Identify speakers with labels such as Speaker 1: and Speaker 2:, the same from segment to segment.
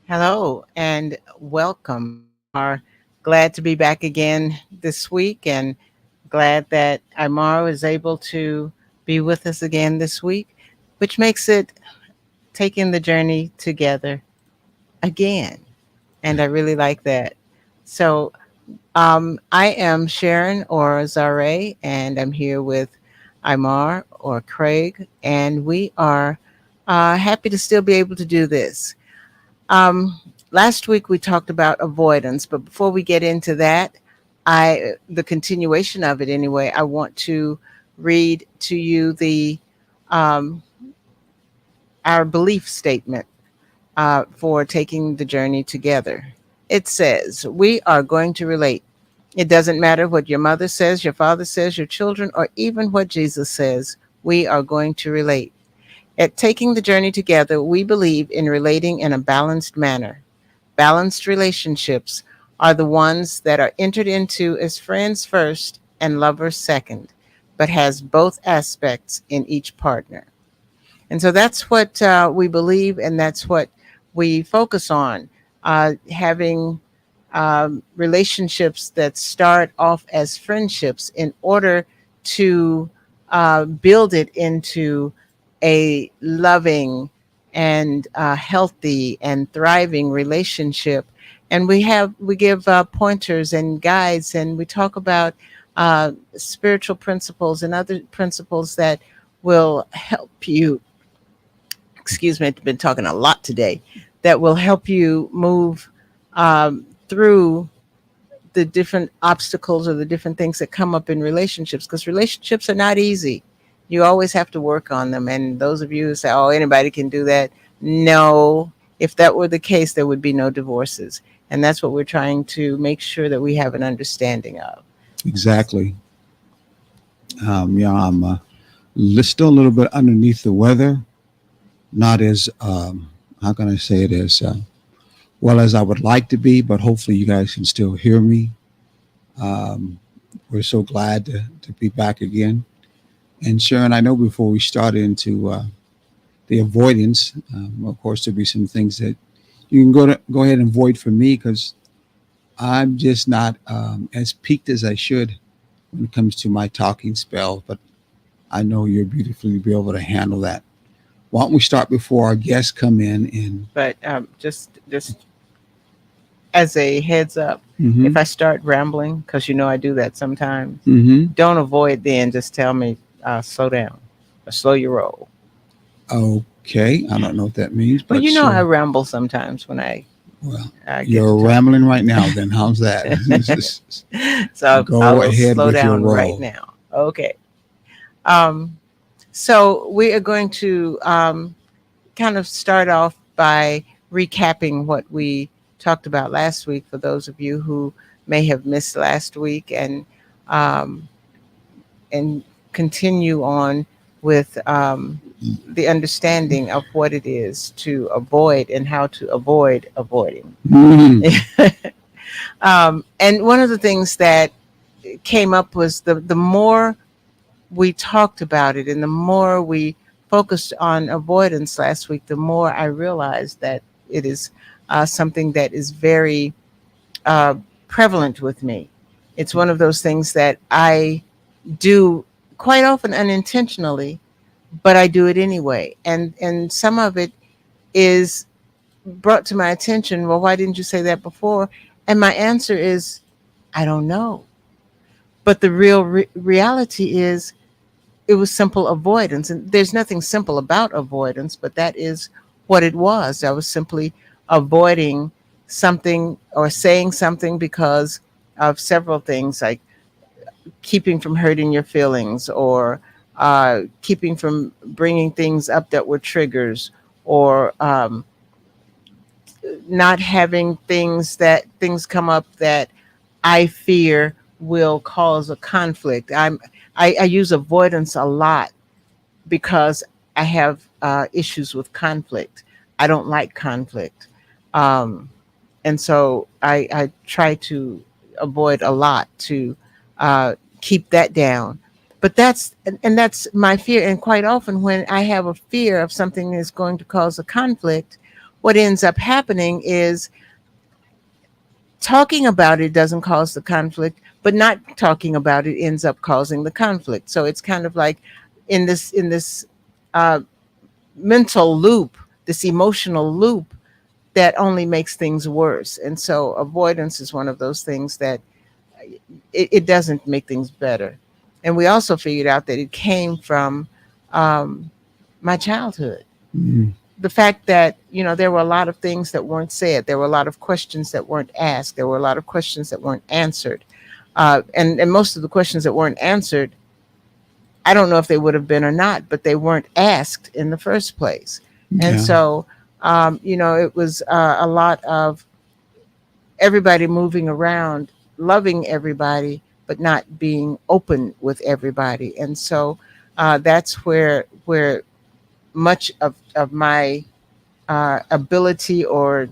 Speaker 1: Hello and welcome. We are glad to be back again this week and glad that Imar is able to be with us again this week, which makes it taking the journey together again. And I really like that. So, I am Sharon or Zare, and I'm here with Imar or Craig, and we are happy to still be able to do this. Um, Last week we talked about avoidance, but before we get into that, the continuation of it anyway, I want to read to you the um, our belief statement for taking the journey together. It says, "We are going to relate. It doesn't matter what your mother says, your father says, your children, or even what Jesus says. We are going to relate. At taking the journey together, we believe in relating in a balanced manner. Balanced relationships are the ones that are entered into as friends first and lovers second, but has both aspects in each partner." And so that's what we believe, and that's what we focus on, having relationships that start off as friendships in order to build it into a loving and healthy and thriving relationship. And we give pointers and guides, and we talk about spiritual principles and other principles that will help you. Excuse me, I've been talking a lot today. That will help you move through the different obstacles or the different things that come up in relationships, because relationships are not easy. You always have to work on them. And those of you who say, oh, anybody can do that, no. If that were the case, there would be no divorces. And that's what we're trying to make sure that we have an understanding of.
Speaker 2: Exactly. I'm still a little bit underneath the weather. Not as how can I say it, as well as I would like to be, but hopefully you guys can still hear me. Um, we're so glad to be back again. And Sharon, I know before we start into the avoidance, of course there'll be some things that you can go ahead and void for me because I'm just not as peaked as I should when it comes to my talking spell. But I know you're beautifully be able to handle that. Why don't we start before our guests come in and
Speaker 1: But just as a heads up,
Speaker 2: mm-hmm,
Speaker 1: if I start rambling, because you know I do that sometimes,
Speaker 2: mm-hmm.
Speaker 1: don't avoid then. Just tell me, slow down or slow your roll.
Speaker 2: Okay, I don't know what that means,
Speaker 1: Well,
Speaker 2: but
Speaker 1: you know I
Speaker 2: sure.
Speaker 1: ramble sometimes when I
Speaker 2: Well,
Speaker 1: get to
Speaker 2: you're
Speaker 1: talk.
Speaker 2: rambling right now. Then how's that?
Speaker 1: So I
Speaker 2: Go
Speaker 1: will
Speaker 2: ahead
Speaker 1: slow
Speaker 2: with your
Speaker 1: down right
Speaker 2: roll.
Speaker 1: now. Okay. Um, so we are going to kind of start off by recapping what we talked about last week for those of you who may have missed last week, um, and continue on with the understanding of what it is to avoid and how to avoid avoiding.
Speaker 2: Mhm.
Speaker 1: And one of the things that came up was the more we talked about it and the more we focused on avoidance last week, the more I realized that it is something that is very uh, prevalent with me. It's one of those things that I do quite often unintentionally, but I do it anyway. And some of it is brought to my attention. Well, why didn't you say that before? And my answer is, I don't know. But the real reality is, it was simple avoidance. And there's nothing simple about avoidance, but that is what it was. I was simply avoiding something or saying something because of several things, like keeping from hurting your feelings, or keeping from bringing things up that were triggers, or not having things come up that I fear will cause a conflict. I use avoidance a lot because I have issues with conflict. I don't like conflict. Um, and so I try to avoid a lot to keep that down. But and that's my fear. And quite often, when I have a fear of something is going to cause a conflict, what ends up happening is talking about it doesn't cause the conflict, but not talking about it ends up causing the conflict. So it's kind of like in this uh, mental loop, this emotional loop that only makes things worse. And so avoidance is one of those things that it doesn't make things better. And we also figured out that it came from um, my childhood.
Speaker 2: Mm,
Speaker 1: The fact that, there were a lot of things that weren't said, there were a lot of questions that weren't asked, there were a lot of questions that weren't answered, and most of the questions that weren't answered, I don't know if they would have been or not, but they weren't asked in the first place. And
Speaker 2: yeah,
Speaker 1: so, it was a lot of everybody moving around, loving everybody, but not being open with everybody. And so that's where much of my ability, or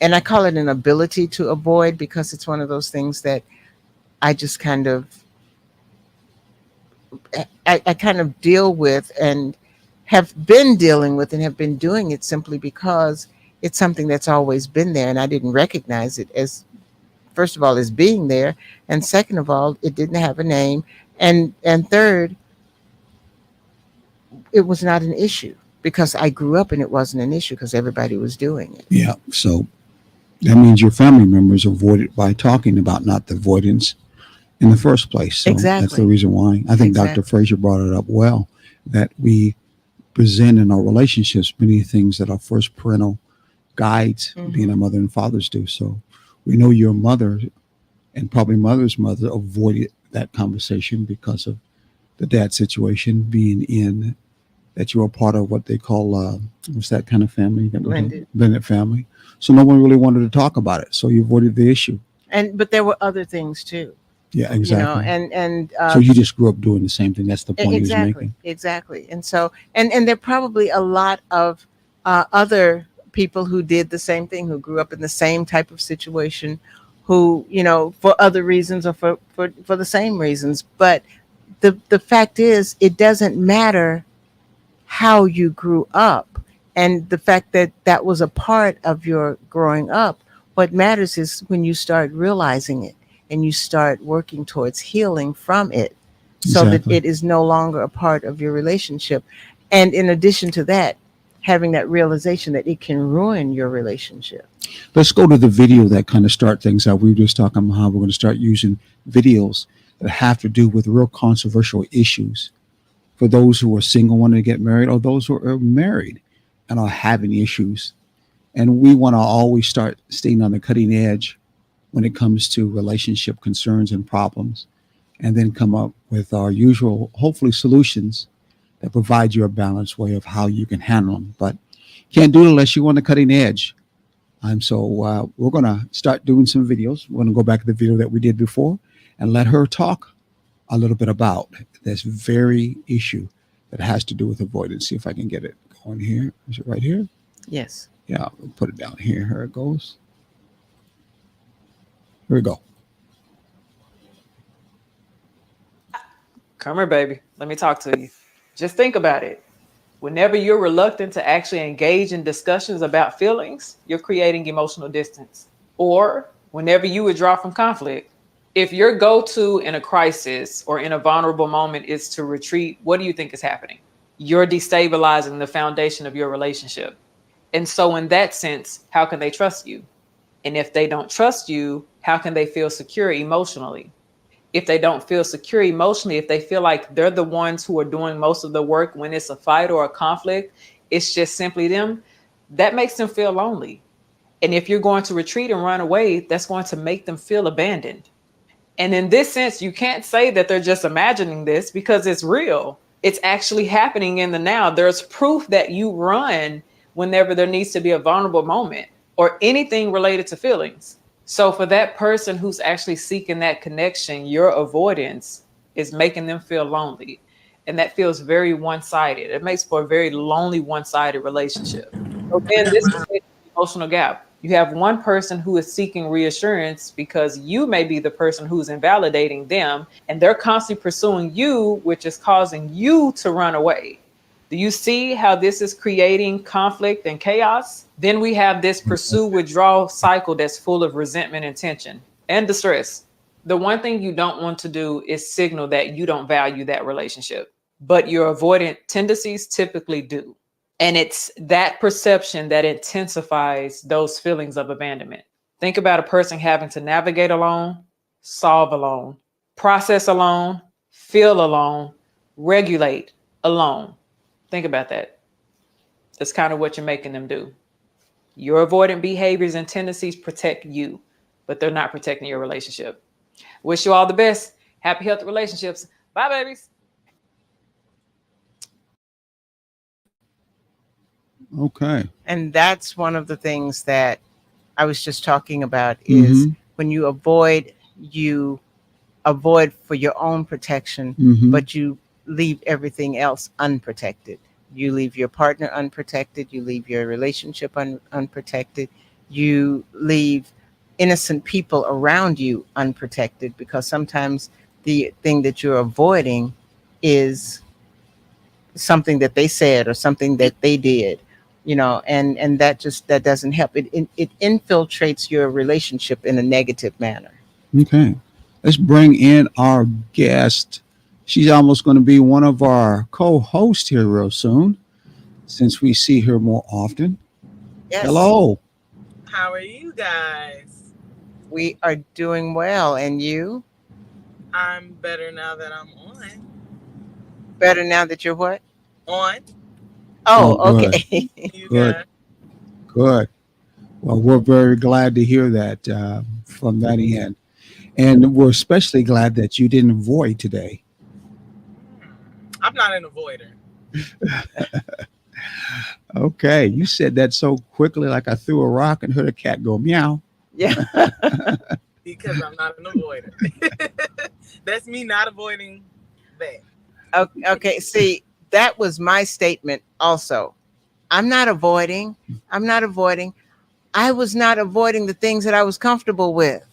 Speaker 1: and I call it an ability to avoid, because it's one of those things that I just kind of I kind of deal with, and have been dealing with, and have been doing it simply because it's something that's always been there, and I didn't recognize it as, first of all, as being there, and second of all, it didn't have a name, and third, it was not an issue because I grew up and it wasn't an issue because everybody was doing it.
Speaker 2: yeah. So that means your family members avoid it by talking about not the avoidance in the first place. So that's the
Speaker 1: Exactly.
Speaker 2: reason why I think Dr.
Speaker 1: Exactly.
Speaker 2: Fraser brought it up well, that we present in our relationships many things that our first parental guides, being
Speaker 1: Hmm.
Speaker 2: our mother and fathers, do. So we know your mother and probably mother's mother avoided that conversation because of the dad situation being in that you were part of what they call what's that kind of family that we have,
Speaker 1: Blended.
Speaker 2: blended family. So no one really wanted to talk about it. So you avoided the issue.
Speaker 1: And but there were other things too,
Speaker 2: Yeah,
Speaker 1: you know,
Speaker 2: exactly.
Speaker 1: and
Speaker 2: So you just grew up doing the same thing. That's the point he was
Speaker 1: exactly,
Speaker 2: making.
Speaker 1: exactly. And so, and there are probably a lot of other people who did the same thing, who grew up in the same type of situation, who, for other reasons, or for the same reasons. But the fact is, it doesn't matter how you grew up, and the fact that that was a part of your growing up. What matters is when you start realizing it and you start working towards healing from it, so that
Speaker 2: Exactly.
Speaker 1: it is no longer a part of your relationship. And in addition to that, having that realization that it can ruin your relationship.
Speaker 2: Let's go to the video that kind of start things out. We were just talking about how we're going to start using videos that have to do with real controversial issues for those who are single wanting to get married or those who are married and are having issues. And we want to always start staying on the cutting edge when it comes to relationship concerns and problems, and then come up with our usual, hopefully, solutions that provide you a balanced way of how you can handle them. But can't do it unless you want the cutting edge. So we're going to start doing some videos. We're going to go back to the video that we did before and let her talk a little bit about this very issue that has to do with avoidance. See if I can get it going here. Is it right here?
Speaker 1: Yes.
Speaker 2: Yeah, we'll put it down here. Here it goes. Here we go.
Speaker 3: Come here, baby. Let me talk to you. Just think about it. Whenever you're reluctant to actually engage in discussions about feelings, you're creating emotional distance. Or whenever you withdraw from conflict, if your go to in a crisis or in a vulnerable moment is to retreat, what do you think is happening? You're destabilizing the foundation of your relationship. And so, in that sense, how can they trust you? And if they don't trust you, how can they feel secure emotionally? If they don't feel secure emotionally, if they feel like they're the ones who are doing most of the work when it's a fight or a conflict, it's just simply them, that makes them feel lonely. And if you're going to retreat and run away, that's going to make them feel abandoned. And in this sense, you can't say that they're just imagining this because it's real. It's actually happening in the now. There's proof that you run whenever there needs to be a vulnerable moment or anything related to feelings. So for that person who's actually seeking that connection, your avoidance is making them feel lonely. And that feels very one-sided. It makes for a very lonely, one-sided relationship. So then this creates an emotional gap. You have one person who is seeking reassurance because you may be the person who's invalidating them, and they're constantly pursuing you, which is causing you to run away. Do you see how this is creating conflict and chaos? Then we have this pursue withdrawal cycle that's full of resentment and tension and distress. The one thing you don't want to do is signal that you don't value that relationship, but your avoidant tendencies typically do. And it's that perception that intensifies those feelings of abandonment. Think about a person having to navigate alone, solve alone, process alone, feel alone, regulate alone. Think about that. That's kind of what you're making them do. Your avoidant behaviors and tendencies protect you, but they're not protecting your relationship. Wish you all the best. Happy, healthy relationships. Bye, babies.
Speaker 2: Okay.
Speaker 1: And that's one of the things that I was just talking about is
Speaker 2: Mm-hmm.
Speaker 1: when you avoid for your own protection,
Speaker 2: Mm-hmm.
Speaker 1: but you leave everything else unprotected. You leave your partner unprotected, you leave your relationship unprotected, you leave innocent people around you unprotected because sometimes the thing that you're avoiding is something that they said or something that they did, and that doesn't help. It infiltrates your relationship in a negative manner.
Speaker 2: Okay. Let's bring in our guest. She's almost going to be one of our co-hosts here real soon, since we see her more often.
Speaker 1: Yes,
Speaker 2: Hello.
Speaker 4: How are you guys?
Speaker 1: we are doing well. And you?
Speaker 4: I'm better now that I'm
Speaker 1: Better now that you're what?
Speaker 4: on.
Speaker 2: Oh,
Speaker 1: Oh,
Speaker 2: good,
Speaker 1: okay.
Speaker 4: You
Speaker 2: good,
Speaker 4: guys.
Speaker 2: good. Well, we're very glad to hear that from that end. And we're especially glad that you didn't avoid today.
Speaker 4: I'm not an avoider
Speaker 2: Okay. You said that so quickly, like I threw a rock and heard a cat go meow.
Speaker 1: Yeah.
Speaker 4: because I'm not an avoider. That's me not avoiding that.
Speaker 1: Okay. See, that was my statement also. I'm not avoiding. I'm not avoiding. I was not avoiding the things that I was comfortable with,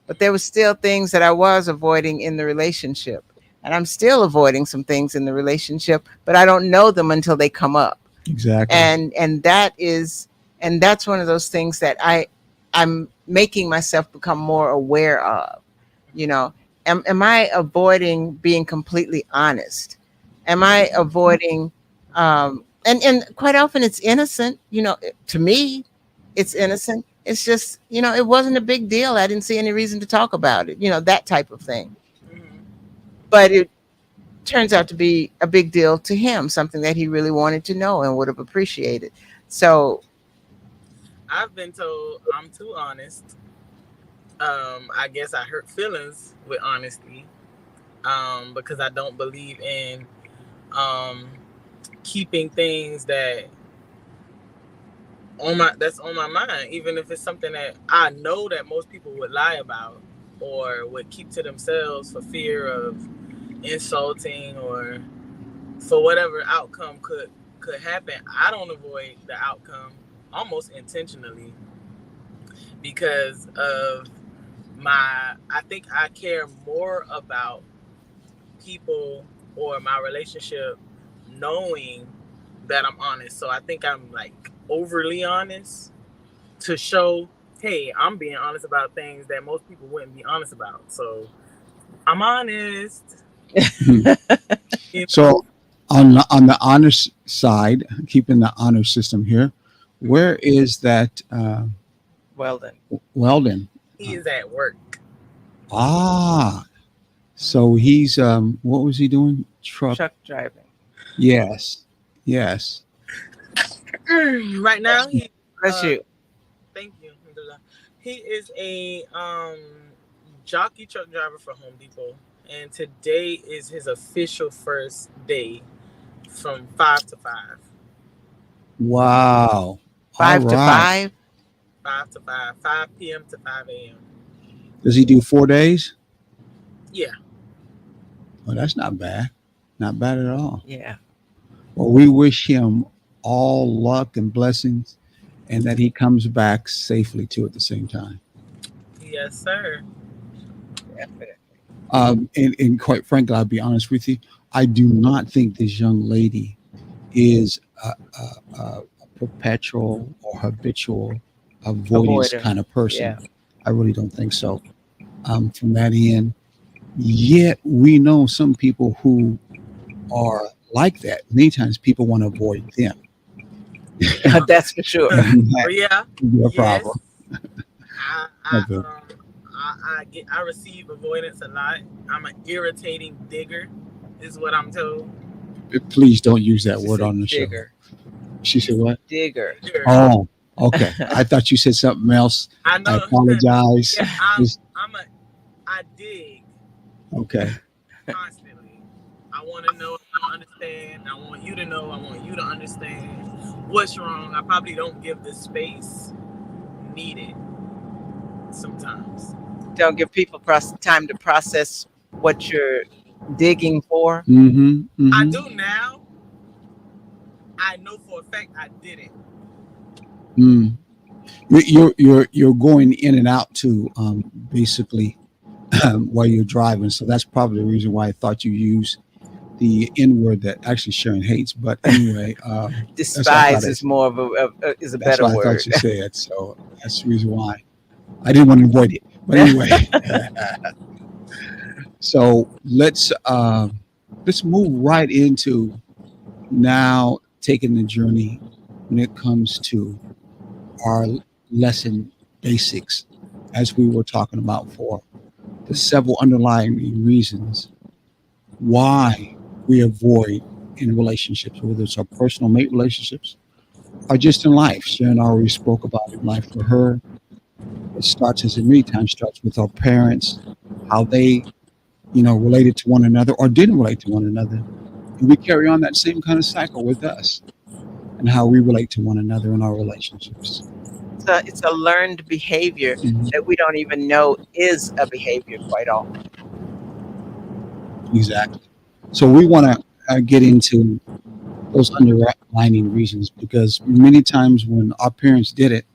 Speaker 1: but there was still things that I was avoiding in the relationship. And I'm still avoiding some things in the relationship, but I don't know them until they come up.
Speaker 2: Exactly.
Speaker 1: And that's one of those things that I'm making myself become more aware of. You know, am I avoiding being completely honest? Am I avoiding and quite often it's innocent, to me it's innocent. It's just, it wasn't a big deal. I didn't see any reason to talk about it, that type of thing.
Speaker 4: Mhm.
Speaker 1: But it turns out to be a big deal to him, something that he really wanted to know and would have appreciated. So,
Speaker 4: I've been told I'm too honest. I guess I hurt feelings with honesty. Because I don't believe in um keeping things that's on my mind, even if it's something that I know that most people would lie about or would keep to themselves for fear of insulting or for whatever outcome could happen. I don't avoid the outcome almost intentionally because of my I think I care more about people or my relationship knowing that I'm honest. So I think I'm like overly honest to show, hey, I'm being honest about things that most people wouldn't be honest about. So I'm honest. You know,
Speaker 2: So, on the honest side, keeping the honor system here, where is that
Speaker 1: well then.
Speaker 2: Weldon?
Speaker 4: he is at work.
Speaker 2: Ah, so he's what was he doing? Truck.
Speaker 1: Truck driving.
Speaker 2: Yes, yes.
Speaker 4: Right now he
Speaker 1: Bless
Speaker 4: uh
Speaker 1: you.
Speaker 4: thank you. He is a jockey truck driver for Home Depot, and today is his official first day from 5 to 5.
Speaker 2: Wow. All
Speaker 1: 5 to
Speaker 2: right.
Speaker 1: 5.
Speaker 4: 5 to 5, 5 p.m. to 5 a.m.
Speaker 2: Does he do 4 days?
Speaker 4: Yeah.
Speaker 2: Oh, that's not bad. Not bad at all.
Speaker 1: Yeah.
Speaker 2: Well, we wish him all luck and blessings, and that he comes back safely too at the same time.
Speaker 4: Yes, sir.
Speaker 1: Definitely.
Speaker 2: And quite frankly, I'll be honest with you. I do not think this young lady is a perpetual or habitual avoidance
Speaker 1: Avoider.
Speaker 2: kind of person.
Speaker 1: Yeah.
Speaker 2: I really don't think so. From that end, yet we know some people who are like that. Many times people want to avoid them,
Speaker 1: That's for sure.
Speaker 2: and that
Speaker 4: But yeah,
Speaker 2: can be a
Speaker 4: yes,
Speaker 2: problem.
Speaker 4: I I
Speaker 2: Okay.
Speaker 4: um I receive avoidance a lot. I'm an irritating digger, is what I'm told.
Speaker 2: Please don't use that
Speaker 1: She
Speaker 2: word
Speaker 1: said
Speaker 2: on the show.
Speaker 1: digger.
Speaker 2: She said what?
Speaker 1: Digger.
Speaker 4: Digger.
Speaker 2: Oh, okay. I thought you said something else.
Speaker 4: I
Speaker 2: I
Speaker 4: know.
Speaker 2: apologize.
Speaker 4: Yeah,
Speaker 2: Just
Speaker 4: I dig
Speaker 2: okay.
Speaker 4: constantly. I want to know. I want to understand. I want you to know. I want you to understand what's wrong. I probably don't give the space needed sometimes.
Speaker 1: Don't give people time to process what you're digging for.
Speaker 2: Mm-hmm.
Speaker 4: I
Speaker 2: Mm-hmm.
Speaker 4: do now. I know for a fact I didn't.
Speaker 2: Mm. You're going in and out to basically while you're driving. So that's probably the reason why I thought you used the N word that actually Sharon hates. But anyway, that's what I thought.
Speaker 1: Despise is more of is a
Speaker 2: That's
Speaker 1: better
Speaker 2: what I thought
Speaker 1: word.
Speaker 2: you said. So that's the reason why I didn't want to avoid it. But anyway, so let's move right into now taking the journey when it comes to our lesson basics, as we were talking about for the several underlying reasons why we avoid in relationships, whether it's our personal mate relationships or just in life. Sharon already spoke about in life for her. It starts, as it many times starts with our parents, how they, related to one another or didn't relate to one another. And we carry on that same kind of cycle with us and how we relate to one another in our relationships.
Speaker 1: It's a learned behavior
Speaker 2: Mhm.
Speaker 1: that we don't even know is a behavior quite often.
Speaker 2: Exactly. So we want to get into those underlining reasons because many times when our parents did it,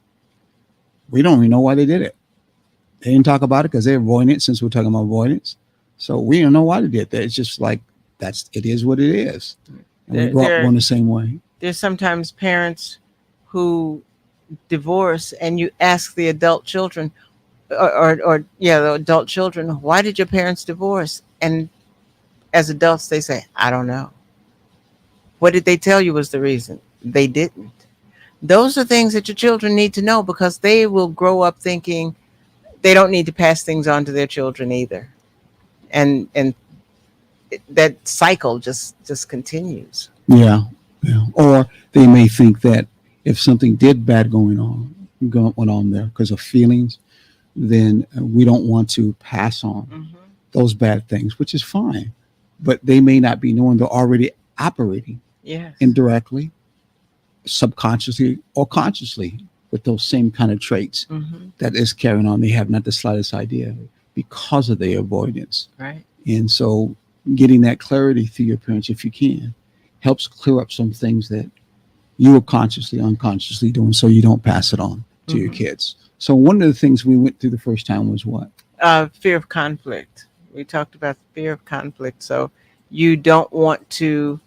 Speaker 2: we don't even know why they did it. They didn't talk about it because they're avoiding it since we're talking about avoidance. So we don't know why they did that. It's just like it is what it is. And we
Speaker 1: There,
Speaker 2: grow up
Speaker 1: there,
Speaker 2: going the same way.
Speaker 1: there's sometimes parents who divorce, and you ask the adult children, or yeah, the adult children, why did your parents divorce? And as adults, they say, I don't know. What did they tell you was the reason? They didn't. Those are things that your children need to know because they will grow up thinking they don't need to pass things on to their children either. And that cycle just continues.
Speaker 2: Yeah. Yeah. Or they may think that if something did bad going on there because of feelings, then we don't want to pass on
Speaker 1: Hmm.
Speaker 2: those bad things, which is fine. But they may not be knowing they're already operating
Speaker 1: Yes.
Speaker 2: indirectly, subconsciously, or consciously with those same kind of traits
Speaker 1: Hmm.
Speaker 2: that is carrying on. They have not the slightest idea because of their avoidance.
Speaker 1: Right.
Speaker 2: And so getting that clarity through your parents, if you can, helps clear up some things that you were consciously, unconsciously doing so you don't pass it on to your
Speaker 1: Hmm.
Speaker 2: kids. So one of the things we went through the first time was what?
Speaker 1: Fear of conflict. We talked about fear of conflict. So you don't want to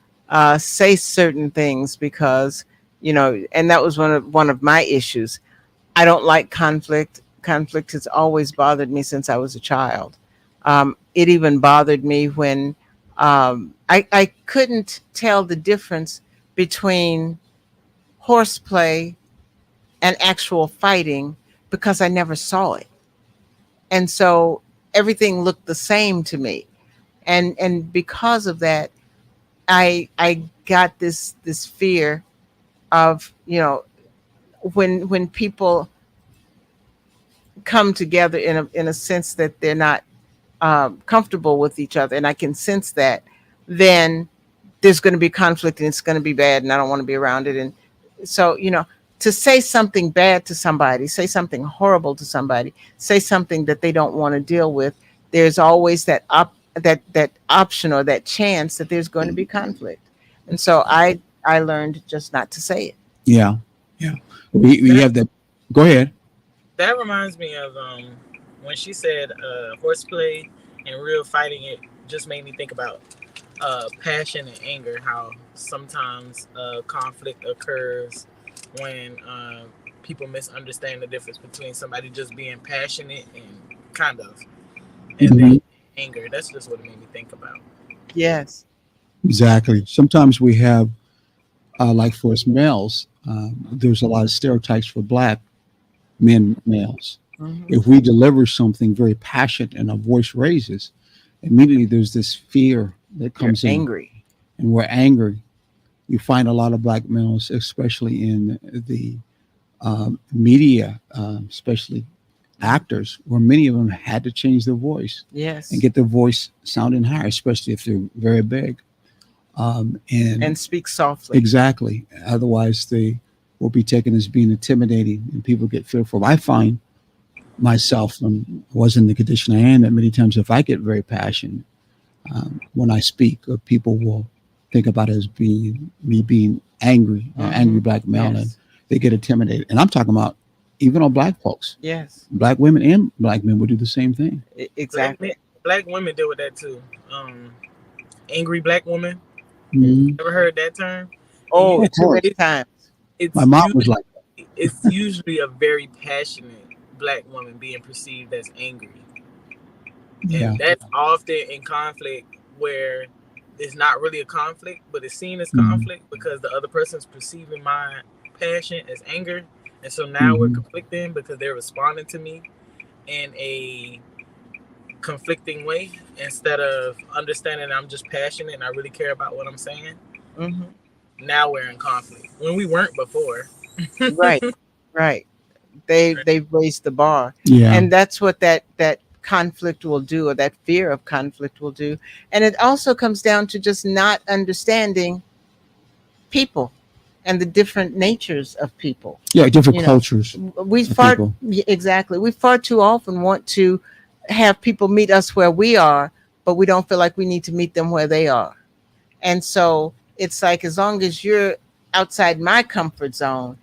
Speaker 1: say certain things because and that was one of my issues. I don't like conflict. Conflict has always bothered me since I was a child. It even bothered me when I couldn't tell the difference between horseplay and actual fighting because I never saw it. And so everything looked the same to me. And because of that, I got this fear of, when people come together in a sense that they're not comfortable with each other, and I can sense that, then there's going to be conflict and it's going to be bad, and I don't want to be around it. And so, to say something bad to somebody, say something horrible to somebody, say something that they don't want to deal with, there's always that option or that chance that there's going to be conflict. And so I learned just not to say it.
Speaker 2: Yeah. Yeah. We
Speaker 4: That
Speaker 2: have that. Go ahead.
Speaker 4: that reminds me of when she said horseplay and real fighting. It just made me think about passion and anger. How sometimes conflict occurs when people misunderstand the difference between somebody just being passionate and kind of, and then
Speaker 2: Hmm.
Speaker 4: anger. That's just what it made me think about.
Speaker 1: Yes.
Speaker 2: Exactly. Sometimes we have, like for us males, there's a lot of stereotypes for black men, males.
Speaker 1: Hmm.
Speaker 2: If we deliver something very passionate and our voice raises, immediately there's this fear that
Speaker 1: You're
Speaker 2: comes in,
Speaker 1: angry.
Speaker 2: and we're angry. You find a lot of black males, especially in the media, especially actors, where many of them had to change their voice and
Speaker 1: Yes.
Speaker 2: get their voice sounding higher, especially if they're very big. And
Speaker 1: And speak softly.
Speaker 2: exactly, otherwise they will be taken as being intimidating, and people get fearful. I find myself, when I was in the condition I am, that many times if I get very passionate when I speak, people will think about it as being me being angry, angry
Speaker 1: Hmm.
Speaker 2: black male, and
Speaker 1: Yes.
Speaker 2: they get intimidated. And I'm talking about even on black folks,
Speaker 1: Yes.
Speaker 2: black women and black men will do the same thing.
Speaker 4: Black men,
Speaker 1: Exactly.
Speaker 4: black women deal with that too. Angry black woman.
Speaker 2: Mhm.
Speaker 4: Ever heard that term? And
Speaker 1: Oh,
Speaker 2: Of
Speaker 4: you,
Speaker 1: too many
Speaker 2: course,
Speaker 4: it,
Speaker 1: times.
Speaker 2: my
Speaker 4: it's
Speaker 2: mom
Speaker 4: usually
Speaker 2: was like,
Speaker 4: it's usually a very passionate black woman being perceived as angry,
Speaker 2: yeah,
Speaker 4: and that's often in conflict where it's not really a conflict, but it's seen as
Speaker 2: hmm
Speaker 4: conflict because the other person's perceiving my passion as anger, and so now we're
Speaker 2: hmm
Speaker 4: conflicting because they're responding to me in a conflicting way instead of understanding I'm just passionate and I really care about what I'm saying.
Speaker 1: Hmm.
Speaker 4: Now we're in conflict when we weren't before.
Speaker 1: Right. Right. They've raised the bar,
Speaker 2: yeah,
Speaker 1: and that's what that conflict will do, or that fear of conflict will do. And it also comes down to just not understanding people and the different natures of people.
Speaker 2: yeah, different
Speaker 1: You know,
Speaker 2: cultures
Speaker 1: we
Speaker 2: of
Speaker 1: far
Speaker 2: people.
Speaker 1: exactly, we far too often want to have people meet us where we are, but we don't feel like we need to meet them where they are. And so it's like, as long as you're outside my comfort zone,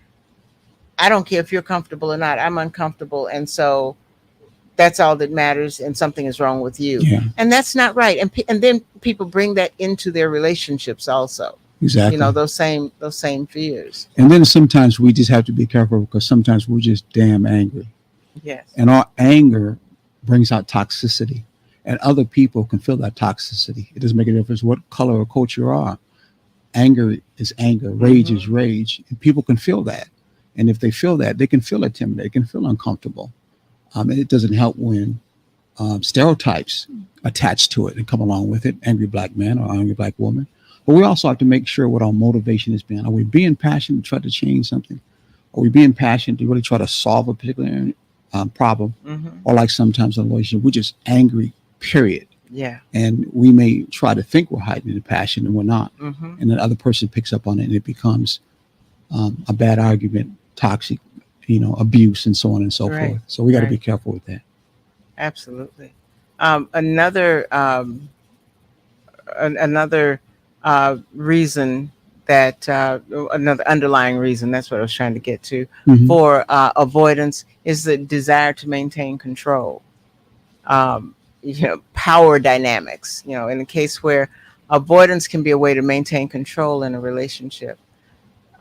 Speaker 1: I don't care if you're comfortable or not, I'm uncomfortable. And so that's all that matters, and something is wrong with you.
Speaker 2: Yeah,
Speaker 1: And that's not right. And then people bring that into their relationships also.
Speaker 2: exactly.
Speaker 1: Those same fears.
Speaker 2: And then sometimes we just have to be careful because sometimes we're just damn angry,
Speaker 1: Yes.
Speaker 2: and our anger brings out toxicity, and other people can feel that toxicity. It doesn't make a difference what color or culture you are. Anger is anger, rage is
Speaker 1: Hmm.
Speaker 2: rage, and people can feel that. And if they feel that, they can feel intimidated, they can feel uncomfortable. And it doesn't help when stereotypes attach to it and come along with it, angry black man or angry black woman. But we also have to make sure what our motivation is being. Are we being passionate to try to change something? Are we being passionate to really try to solve a particular problem?
Speaker 1: Hmm.
Speaker 2: Or like sometimes in a relationship, we're just angry, period.
Speaker 1: Yeah.
Speaker 2: And we may try to think we're hiding the passion and we're not.
Speaker 1: Hmm.
Speaker 2: And the other person picks up on it and it becomes a bad argument, toxic, abuse, and so on and so
Speaker 1: Right.
Speaker 2: forth. So we got to be
Speaker 1: Right.
Speaker 2: careful with that.
Speaker 1: Absolutely. Another reason that another underlying reason, that's what I was trying to get to,
Speaker 2: Hmm.
Speaker 1: for avoidance is the desire to maintain control. Power dynamics. In a case where avoidance can be a way to maintain control in a relationship,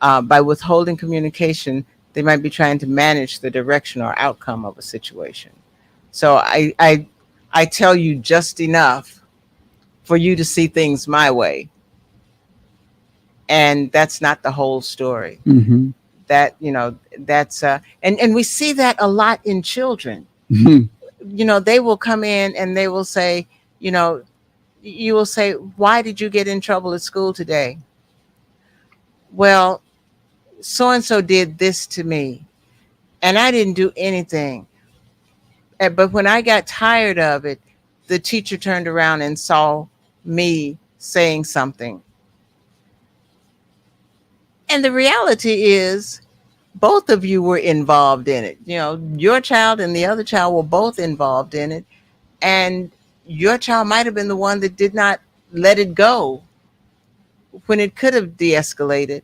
Speaker 1: by withholding communication, they might be trying to manage the direction or outcome of a situation. So I tell you just enough for you to see things my way, and that's not the whole story.
Speaker 2: Hmm.
Speaker 1: That's and we see that a lot in children.
Speaker 2: Hmm.
Speaker 1: They will come in and they will say, you know you will say, why did you get in trouble at school today? Well, so and so did this to me, and I didn't do anything. But when I got tired of it, the teacher turned around and saw me saying something. And the reality is, both of you were involved in it. Your child and the other child were both involved in it. And your child might have been the one that did not let it go when it could have de escalated.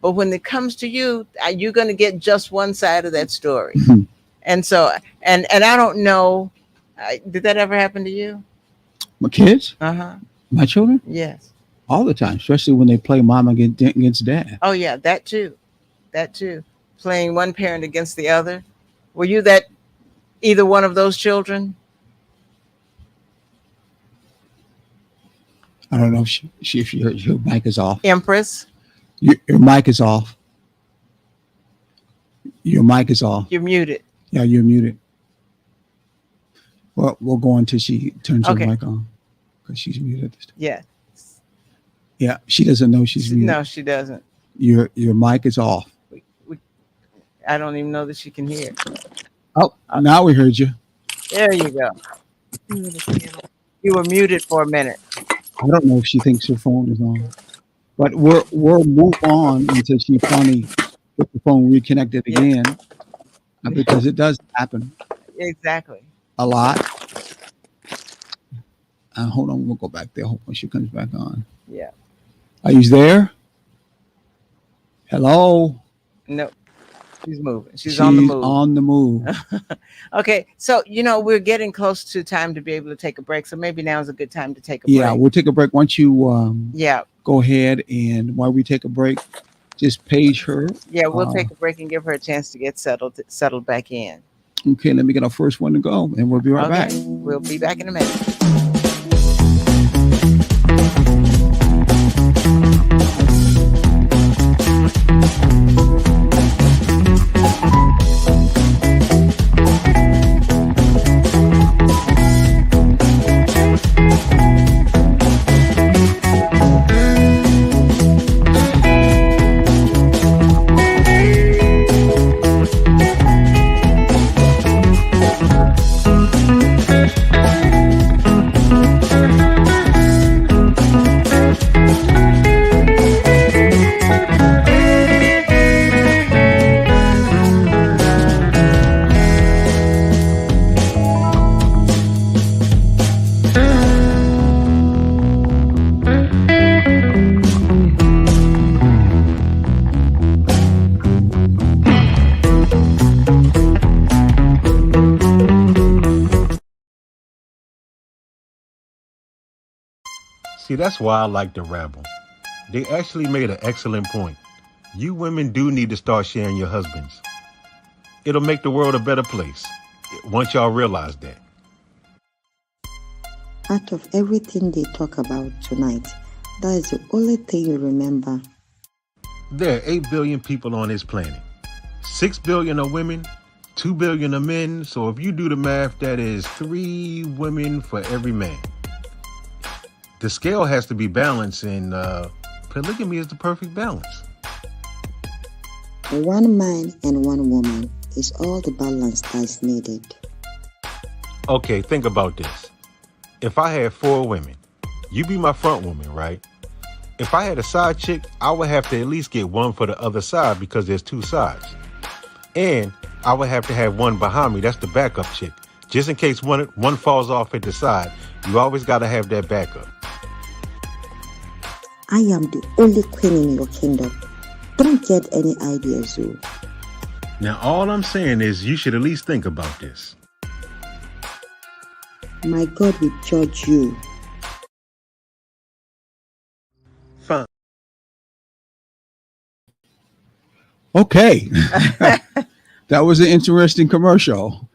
Speaker 1: But when it comes to you, you're going to get just one side of that story. And so, and I don't know, did that ever happen to you?
Speaker 2: My kids?
Speaker 1: Uh huh.
Speaker 2: My children?
Speaker 1: Yes.
Speaker 2: All the time, especially when they play mom against dad.
Speaker 1: Oh yeah, that too. That too. Playing one parent against the other. Were you that either one of those children?
Speaker 2: I don't know if if your mic is off.
Speaker 1: Empress,
Speaker 2: Your mic is off. Your mic is off.
Speaker 1: you're muted.
Speaker 2: Yeah, you're muted. Well, we'll go until she turns her
Speaker 1: Okay.
Speaker 2: mic on because she's muted this time.
Speaker 1: Yeah.
Speaker 2: Yeah, she doesn't know she's muted.
Speaker 1: No, she doesn't.
Speaker 2: Your mic is off.
Speaker 1: We, I don't even know that she can hear.
Speaker 2: Oh, now we heard you.
Speaker 1: There you go. You were muted for a minute.
Speaker 2: I don't know if she thinks her phone is on, but we'll move on until she finally gets the phone reconnected
Speaker 1: Yeah.
Speaker 2: again, because it does happen
Speaker 1: Exactly.
Speaker 2: a lot. Hold on, we'll go back there. Hopefully she comes back on.
Speaker 1: Yeah.
Speaker 2: Are you there? Hello.
Speaker 1: No, she's moving. She's on the move.
Speaker 2: On the move.
Speaker 1: Okay, so we're getting close to time to be able to take a break. So maybe now is a good time to take a
Speaker 2: Yeah,
Speaker 1: break.
Speaker 2: we'll take a break. Once you
Speaker 1: Yeah,
Speaker 2: go ahead, and while we take a break, just page her.
Speaker 1: yeah. We'll take a break and give her a chance to get settled back in.
Speaker 2: Okay, let me get our first one to go, and we'll be right back.
Speaker 1: Okay, we'll be back in a minute.
Speaker 5: See, that's why I like the Ramble. They actually made an excellent point. You women do need to start sharing your husbands. It'll make the world a better place once y'all realize that.
Speaker 6: Out of everything they talk about tonight, that is the only thing you remember.
Speaker 5: There are 8 billion people on this planet. 6 billion are women, 2 billion are men. So if you do the math, that is 3 women for every man. The scale has to be balanced, and polygamy is the perfect balance.
Speaker 6: One man and one woman is all the balance that's needed.
Speaker 5: Okay, think about this. If I had 4 women, you be my front woman, right? If I had a side chick, I would have to at least get one for the other side because there's 2 sides. And I would have to have one behind me. That's the backup chick. Just in case one falls off at the side, you always got to have that backup.
Speaker 6: I am the only queen in your kingdom. Don't get any ideas, Zoo.
Speaker 5: Now, all I'm saying is you should at least think about this.
Speaker 6: My God will judge you.
Speaker 5: Fine.
Speaker 2: Okay. That was an interesting commercial.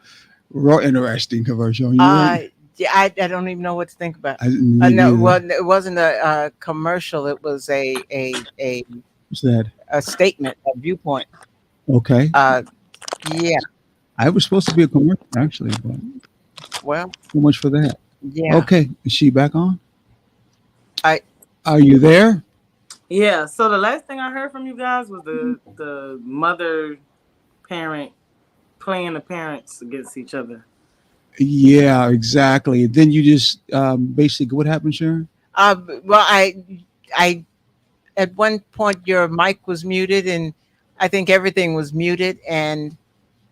Speaker 2: Real interesting commercial. You know?
Speaker 1: Yeah, I don't even know what to think about.
Speaker 2: Me
Speaker 1: No,
Speaker 2: neither.
Speaker 1: well, it wasn't a commercial. It was a
Speaker 2: What's that?
Speaker 1: statement, a viewpoint.
Speaker 2: Okay.
Speaker 1: Yeah.
Speaker 2: I was supposed to be a commercial, actually, but
Speaker 1: Well,
Speaker 2: so much for that.
Speaker 1: yeah.
Speaker 2: Okay. Is she back on?
Speaker 1: I-
Speaker 2: Are you there?
Speaker 4: Yeah. So the last thing I heard from you guys was the mother parent playing the parents against each other.
Speaker 2: Yeah, exactly. Then you just basically, what happened, Sharon?
Speaker 1: Well, I at one point your mic was muted, and I think everything was muted, and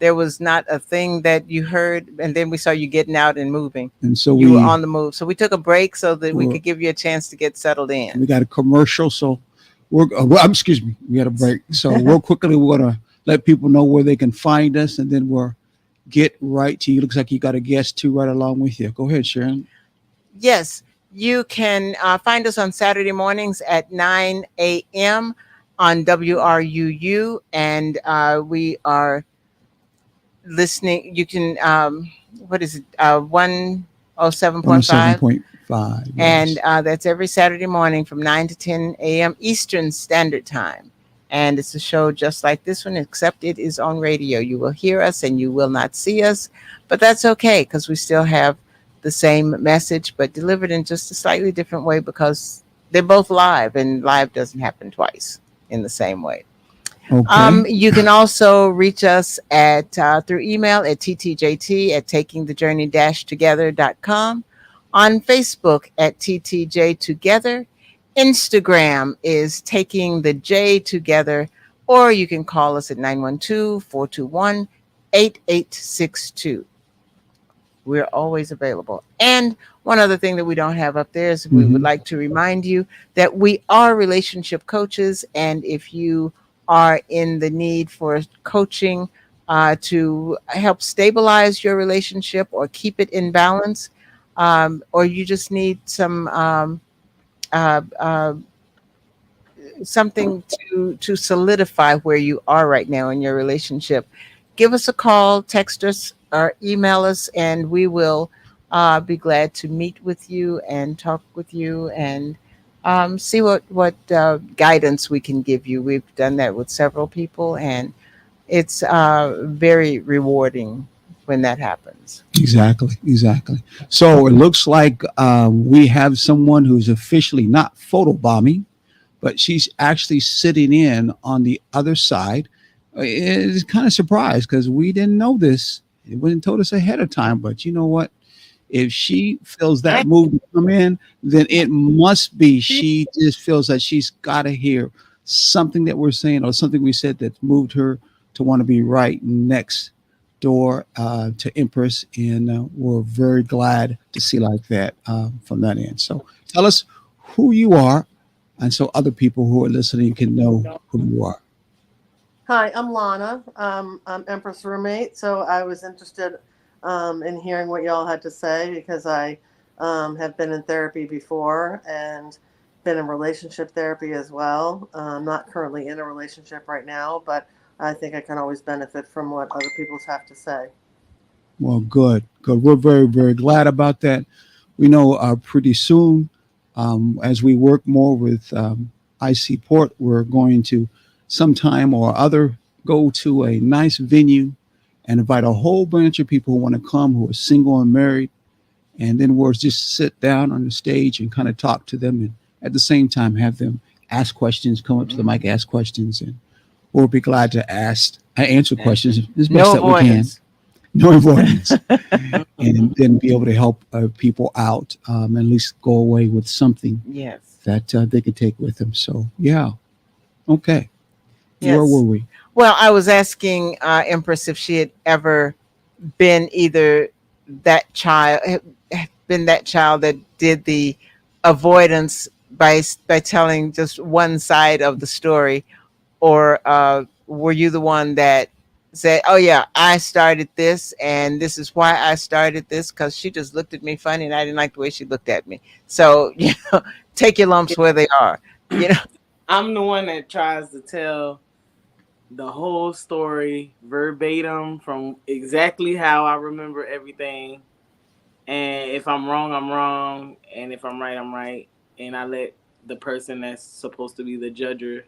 Speaker 1: there was not a thing that you heard. And then we saw you getting out and moving.
Speaker 2: And so
Speaker 1: You
Speaker 2: we
Speaker 1: were on the move, so we took a break so that we
Speaker 2: Well-
Speaker 1: could give you a chance to get settled in.
Speaker 2: we got a commercial, so excuse me, we got a break. So real quickly, we're gonna let people know where they can find us, and then we'll get right to you. Looks like you got a guest too right along with you. Go ahead, Sharon.
Speaker 1: Yes, You can find us on Saturday mornings at 9 a.m. on WRUU, and we are listening. You can, what is it, 107.5?
Speaker 2: 107.5,
Speaker 1: And
Speaker 2: yes.
Speaker 1: that's every Saturday morning from 9 to 10 a.m. Eastern Standard Time. And it's a show just like this one, except it is on radio. You will hear us and you will not see us, but that's okay because we still have the same message, but delivered in just a slightly different way because they're both live, and live doesn't happen twice in the same way.
Speaker 2: Okay.
Speaker 1: You can also reach us at through email at ttjt at takingthejourney-together.com, on Facebook at ttj together. Instagram is taking the J together, or you can call us at 912-421-8862. We're always available. And one other thing that we don't have up there is we would
Speaker 2: Hmm.
Speaker 1: like to remind you that we are relationship coaches. And if you are in the need for coaching to help stabilize your relationship or keep it in balance, or you just need some uh, uh, something to solidify where you are right now in your relationship, give us a call, text us, or email us, and we will be glad to meet with you and talk with you and see what guidance we can give you. We've done that with several people, and it's very rewarding when that happens.
Speaker 2: Exactly, exactly. So it looks like we have someone who's officially not photobombing, but she's actually sitting in on the other side. It's kind of surprised because we didn't know this. It wasn't told us ahead of time. But you know what? If she feels that move to come in, then it must be she just feels that she's got to hear something that we're saying or something we said that moved her to want to be right next door to Empress. And we're very glad to see like that from that end. So tell us who you are, and so other people who are listening can know who you are.
Speaker 7: Hi, I'm Lana. I'm Empress roommate, so I was interested in hearing what y'all had to say because I have been in therapy before and been in relationship therapy as well. I'm not currently in a relationship right now, but I think I can always benefit from what other people have to say.
Speaker 2: Well, good, good. We're very, very glad about that. We know pretty soon, as we work more with IC Port, we're going to sometime or other go to a nice venue and invite a whole bunch of people who want to come who are single and married. And then we'll just sit down on the stage and kind of talk to them. And at the same time, have them ask questions, come up to the mic, ask questions. And we'll be glad to answer questions as best
Speaker 1: No
Speaker 2: that we can.
Speaker 1: avoidance.
Speaker 2: No avoidance, and then be able to help people out, and at least go away with something
Speaker 1: Yes.
Speaker 2: that they can take with them. So, yeah, okay. Where were
Speaker 1: Yes.
Speaker 2: we?
Speaker 1: Well, I was asking Empress if she had ever been either that child, been that child that did the avoidance by telling just one side of the story, or were you the one that said, "Oh yeah, I started this, and this is why I started this," because she just looked at me funny, and I didn't like the way she looked at me. So take your lumps where they are. You know.
Speaker 4: I'm the one that tries to tell the whole story verbatim from exactly how I remember everything. And if I'm wrong, I'm wrong. And if I'm right, I'm right. And I let the person that's supposed to be the judger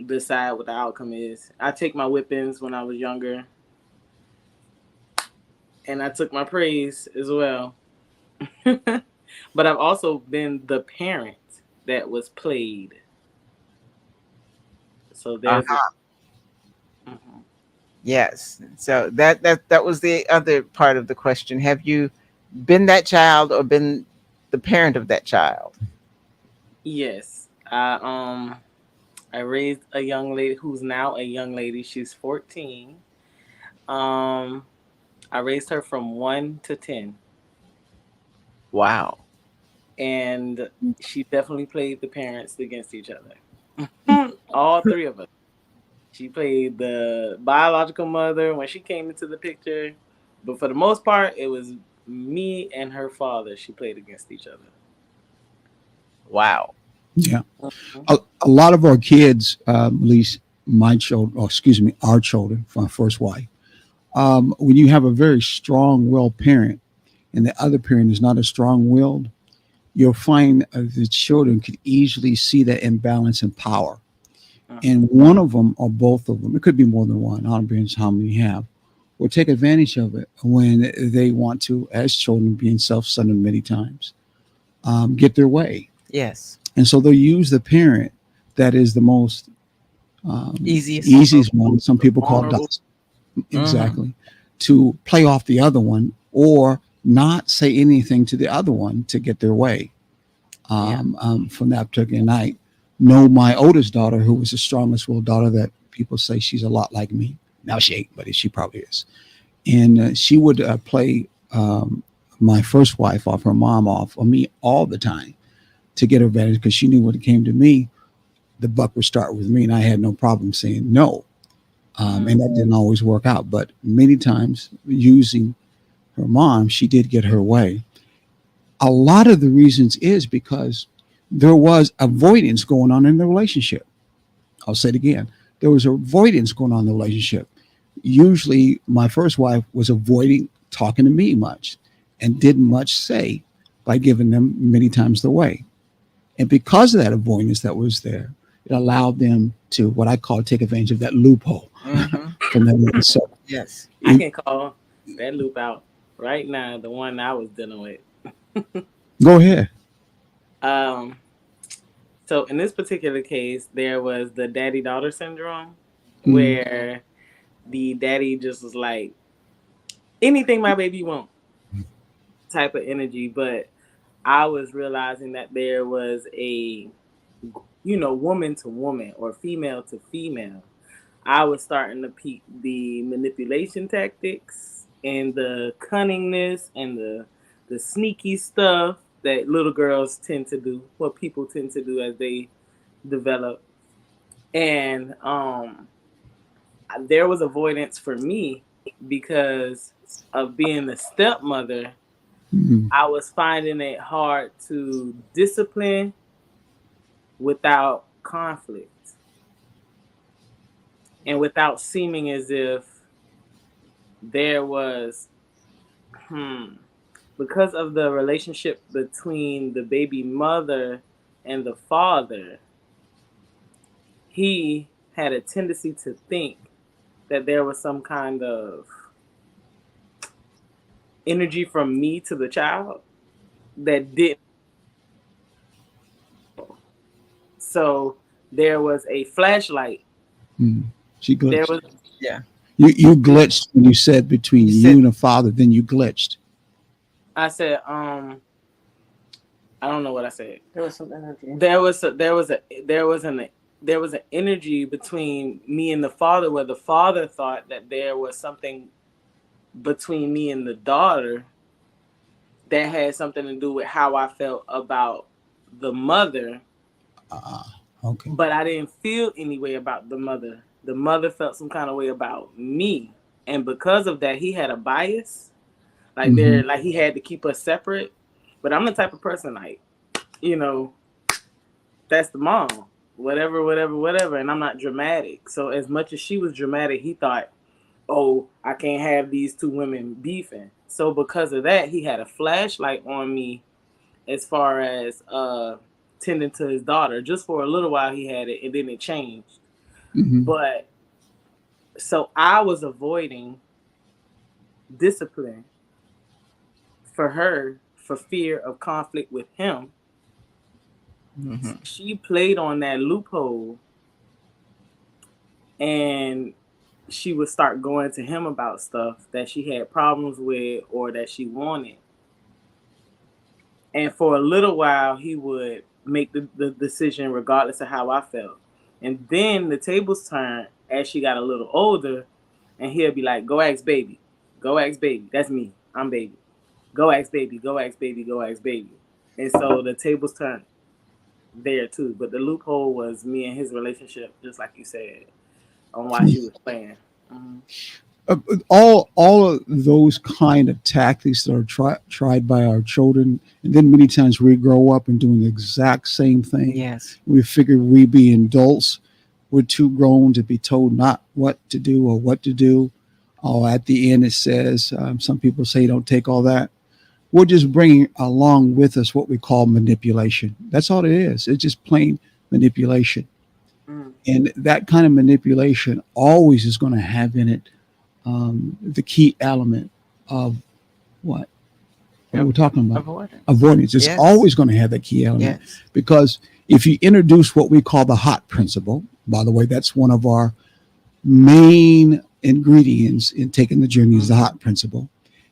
Speaker 4: decide what the outcome is. I take my whippings when I was younger, and I took my praise as well. But I've also been the parent that was played. So there's a. Mhm.
Speaker 1: Yes. So that was the other part of the question. Have you been that child or been the parent of that child?
Speaker 4: Yes. I raised a young lady who's now a young lady. She's 14. Um I raised her from 1 to 10,
Speaker 1: Wow.
Speaker 4: and she definitely played the parents against each other. All three of us. She played the biological mother when she came into the picture, but for the most part, it was me and her father she played against each other.
Speaker 1: Wow.
Speaker 2: Yeah.
Speaker 3: Mhm.
Speaker 2: A lot of our kids, at least my children, or excuse me, our children, from my first wife, when you have a very strong willed parent and the other parent is not as strong willed, you'll find the children could easily see that imbalance in power. And
Speaker 3: Mhm.
Speaker 2: one of them or both of them, it could be more than one, I don't know how many you have, will take advantage of it when they want to, as children, being self centered many times, get their way.
Speaker 1: Yes.
Speaker 2: And so they'll use the parent that is the most
Speaker 1: Easiest.
Speaker 2: easiest one, some people call it
Speaker 3: Vulnerable.
Speaker 1: Mm-hmm.
Speaker 2: exactly, to play off the other one or not say anything to the other one to get their way.
Speaker 1: Yeah.
Speaker 2: From that particular night, know my oldest daughter, who was the strongest willed daughter that people say she's a lot like me. Now she ain't, but she probably is. And she would play my first wife off, her mom off, on me all the time to get her advantage because she knew when it came to me, the buck would start with me, and I had no problem saying no. And that didn't always work out, but many times using her mom, she did get her way. A lot of the reasons is because there was avoidance going on in the relationship. I'll say it again. There was avoidance going on in the relationship. Usually, my first wife was avoiding talking to me much and didn't much say by giving them many times the way. And because of that avoidance that was there, it allowed them to what I call take advantage of that loophole
Speaker 1: Mm-hmm.
Speaker 2: from that. So,
Speaker 1: Yes.
Speaker 8: I
Speaker 2: it,
Speaker 8: can call that loop out right now, the one I was dealing with.
Speaker 2: go ahead.
Speaker 8: Um, so in this particular case, there was the daddy daughter syndrome
Speaker 2: Mm,
Speaker 8: where the daddy just was like, anything my baby want type of energy. But I was realizing that there was a, woman to woman or female to female. I was starting to peep the manipulation tactics and the cunningness and the sneaky stuff that little girls tend to do, what people tend to do as they develop. And there was avoidance for me because of being the stepmother.
Speaker 2: mm,
Speaker 8: I was finding it hard to discipline without conflict and without seeming as if there was hmm because of the relationship between the baby mother and the father. He had a tendency to think that there was some kind of energy from me to the child that didn't. So there was a flashlight.
Speaker 2: mm. She
Speaker 8: There
Speaker 2: glitched.
Speaker 8: was
Speaker 1: Yeah.
Speaker 2: You glitched when you said between
Speaker 1: You
Speaker 2: you
Speaker 1: said
Speaker 2: and the father, then you glitched.
Speaker 8: I said I don't know what I said.
Speaker 7: There was some energy.
Speaker 8: There was an energy between me and the father where the father thought that there was something between me and the daughter that had something to do with how I felt about the mother,
Speaker 2: Okay.
Speaker 8: but I didn't feel any way about the mother. The mother felt some kind of way about me. And because of that, he had a bias.
Speaker 2: Hmm.
Speaker 8: Like he had to keep us separate. But I'm the type of person like, you know, that's the mom. Whatever, whatever, whatever. And I'm not dramatic. So as much as she was dramatic, he thought, oh, I can't have these two women beefing. So because of that, he had a flashlight on me as far as tending to his daughter. Just for a little while he had it and then it changed.
Speaker 2: Hmm.
Speaker 8: But so I was avoiding discipline for her for fear of conflict with him.
Speaker 1: mm-hmm.
Speaker 8: She played on that loophole and she would start going to him about stuff that she had problems with or that she wanted. And for a little while, he would make the decision regardless of how I felt. And then the tables turned as she got a little older, and he'll be like, go ask baby. Go ask baby. That's me. I'm baby. Go ask baby. Go ask baby. Go ask baby. And so the tables turned there too. But the loophole was me and his relationship, just like you said, on why she was playing. Mhm.
Speaker 2: All of those kind of tactics that are tried by our children, and then many times we grow up and doing the exact same thing.
Speaker 1: Yes.
Speaker 2: We figure we be adults, we're too grown to be told not what to do or what to do. Oh, at the end it says, some people say don't take all that. We're just bringing along with us what we call manipulation. That's all it is. It's just plain manipulation,
Speaker 8: Mm.
Speaker 2: and that kind of manipulation always is going to have in it the key element of what
Speaker 1: Av-
Speaker 2: we're talking about,
Speaker 1: Avoidance.
Speaker 2: avoidance. It's
Speaker 1: Yes.
Speaker 2: always going to have that key element,
Speaker 1: Yes.
Speaker 2: because if you introduce what we call the hot principle, by the way, that's one of our main ingredients in taking the journey is the
Speaker 1: Mhm.
Speaker 2: hot principle.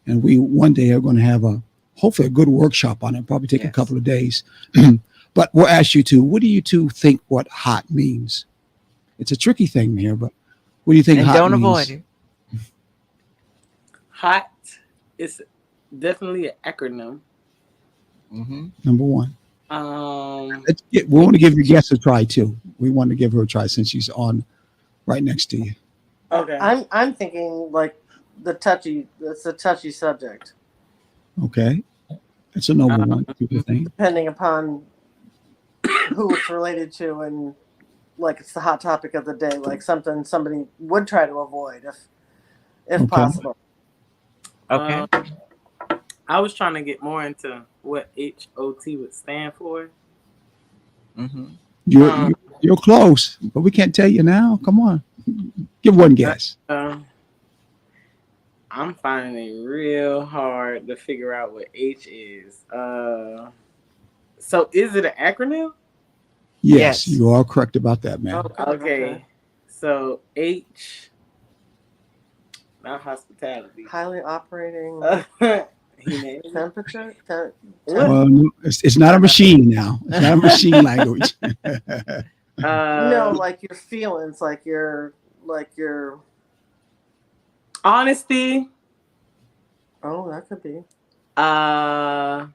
Speaker 2: And we one day are going to have a hopefully a good workshop on it, probably take a
Speaker 1: Yes.
Speaker 2: couple of days. But we'll ask you two, what do you two think what hot means? It's a tricky thing here, but what do you think
Speaker 1: And
Speaker 2: hot
Speaker 1: don't avoid
Speaker 2: means?
Speaker 1: it.
Speaker 8: Hot is definitely an acronym.
Speaker 1: Hmm.
Speaker 2: Number one.
Speaker 8: Um,
Speaker 2: We want to give your guest a try too. We want to give her a try since she's on right next to you.
Speaker 8: okay.
Speaker 7: I'm thinking like the touchy. It's a touchy subject,
Speaker 2: Okay. That's a noble
Speaker 8: Um,
Speaker 2: one, people think.
Speaker 7: depending upon who it's related to, and like it's the hot topic of the day, like something somebody would try to avoid if
Speaker 2: Okay.
Speaker 7: possible.
Speaker 8: um,
Speaker 1: Okay.
Speaker 8: I was trying to get more into what HOT would stand for.
Speaker 1: Hmm.
Speaker 2: You're,
Speaker 8: Um,
Speaker 2: you're you're close, but we can't tell you now. Come on. Give one guess.
Speaker 8: uh, I'm finding it real hard to figure out what H is. So is it an acronym?
Speaker 2: Yes,
Speaker 1: Yes.
Speaker 2: you are correct about that, man.
Speaker 7: Okay, okay.
Speaker 8: Okay. So H, not hospitality.
Speaker 7: Highly operating
Speaker 8: Humanity.
Speaker 7: temperature.
Speaker 8: What?
Speaker 2: Well, no, it's not a machine now. It's not a machine language.
Speaker 7: No,
Speaker 8: Uh,
Speaker 7: like your feelings, like your.
Speaker 8: honesty.
Speaker 7: Oh, that could be.
Speaker 8: Uh,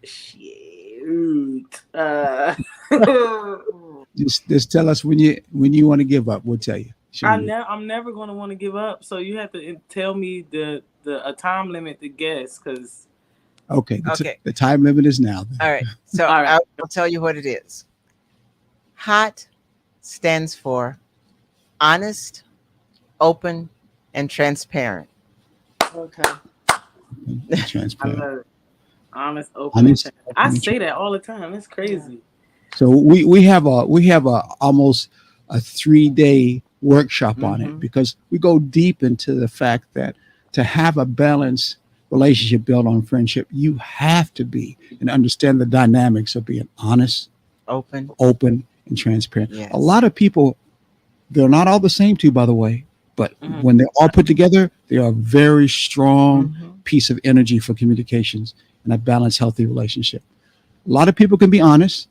Speaker 8: shoot.
Speaker 7: Hmm.
Speaker 2: just tell us when you want to give up. We'll tell you. Sure you.
Speaker 8: I'm never gonna want to give up. So you have to tell me the a time limit to guess, because
Speaker 2: Okay.
Speaker 1: Okay.
Speaker 2: The time limit is now.
Speaker 1: All right. So
Speaker 8: all right.
Speaker 1: I will tell you what it is. HOT stands for honest, open, and transparent.
Speaker 7: Okay.
Speaker 8: I
Speaker 2: Transparent.
Speaker 8: love it. Honest, open, and
Speaker 2: Honest,
Speaker 8: transparent. I
Speaker 2: open, and
Speaker 8: say that all the time. That's crazy.
Speaker 2: so we have a almost a 3 day workshop on it,
Speaker 1: Hmm.
Speaker 2: because we go deep into the fact that to have a balanced relationship built on friendship, you have to be and understand the dynamics of being honest,
Speaker 1: Open.
Speaker 2: open, and transparent. A
Speaker 1: Yes.
Speaker 2: lot of people, they're not all the same too, by the way, but
Speaker 8: Mhm.
Speaker 2: when they're all put together, they are a very strong
Speaker 1: Hmm.
Speaker 2: piece of energy for communications and a balanced, healthy relationship. A lot of people can be honest,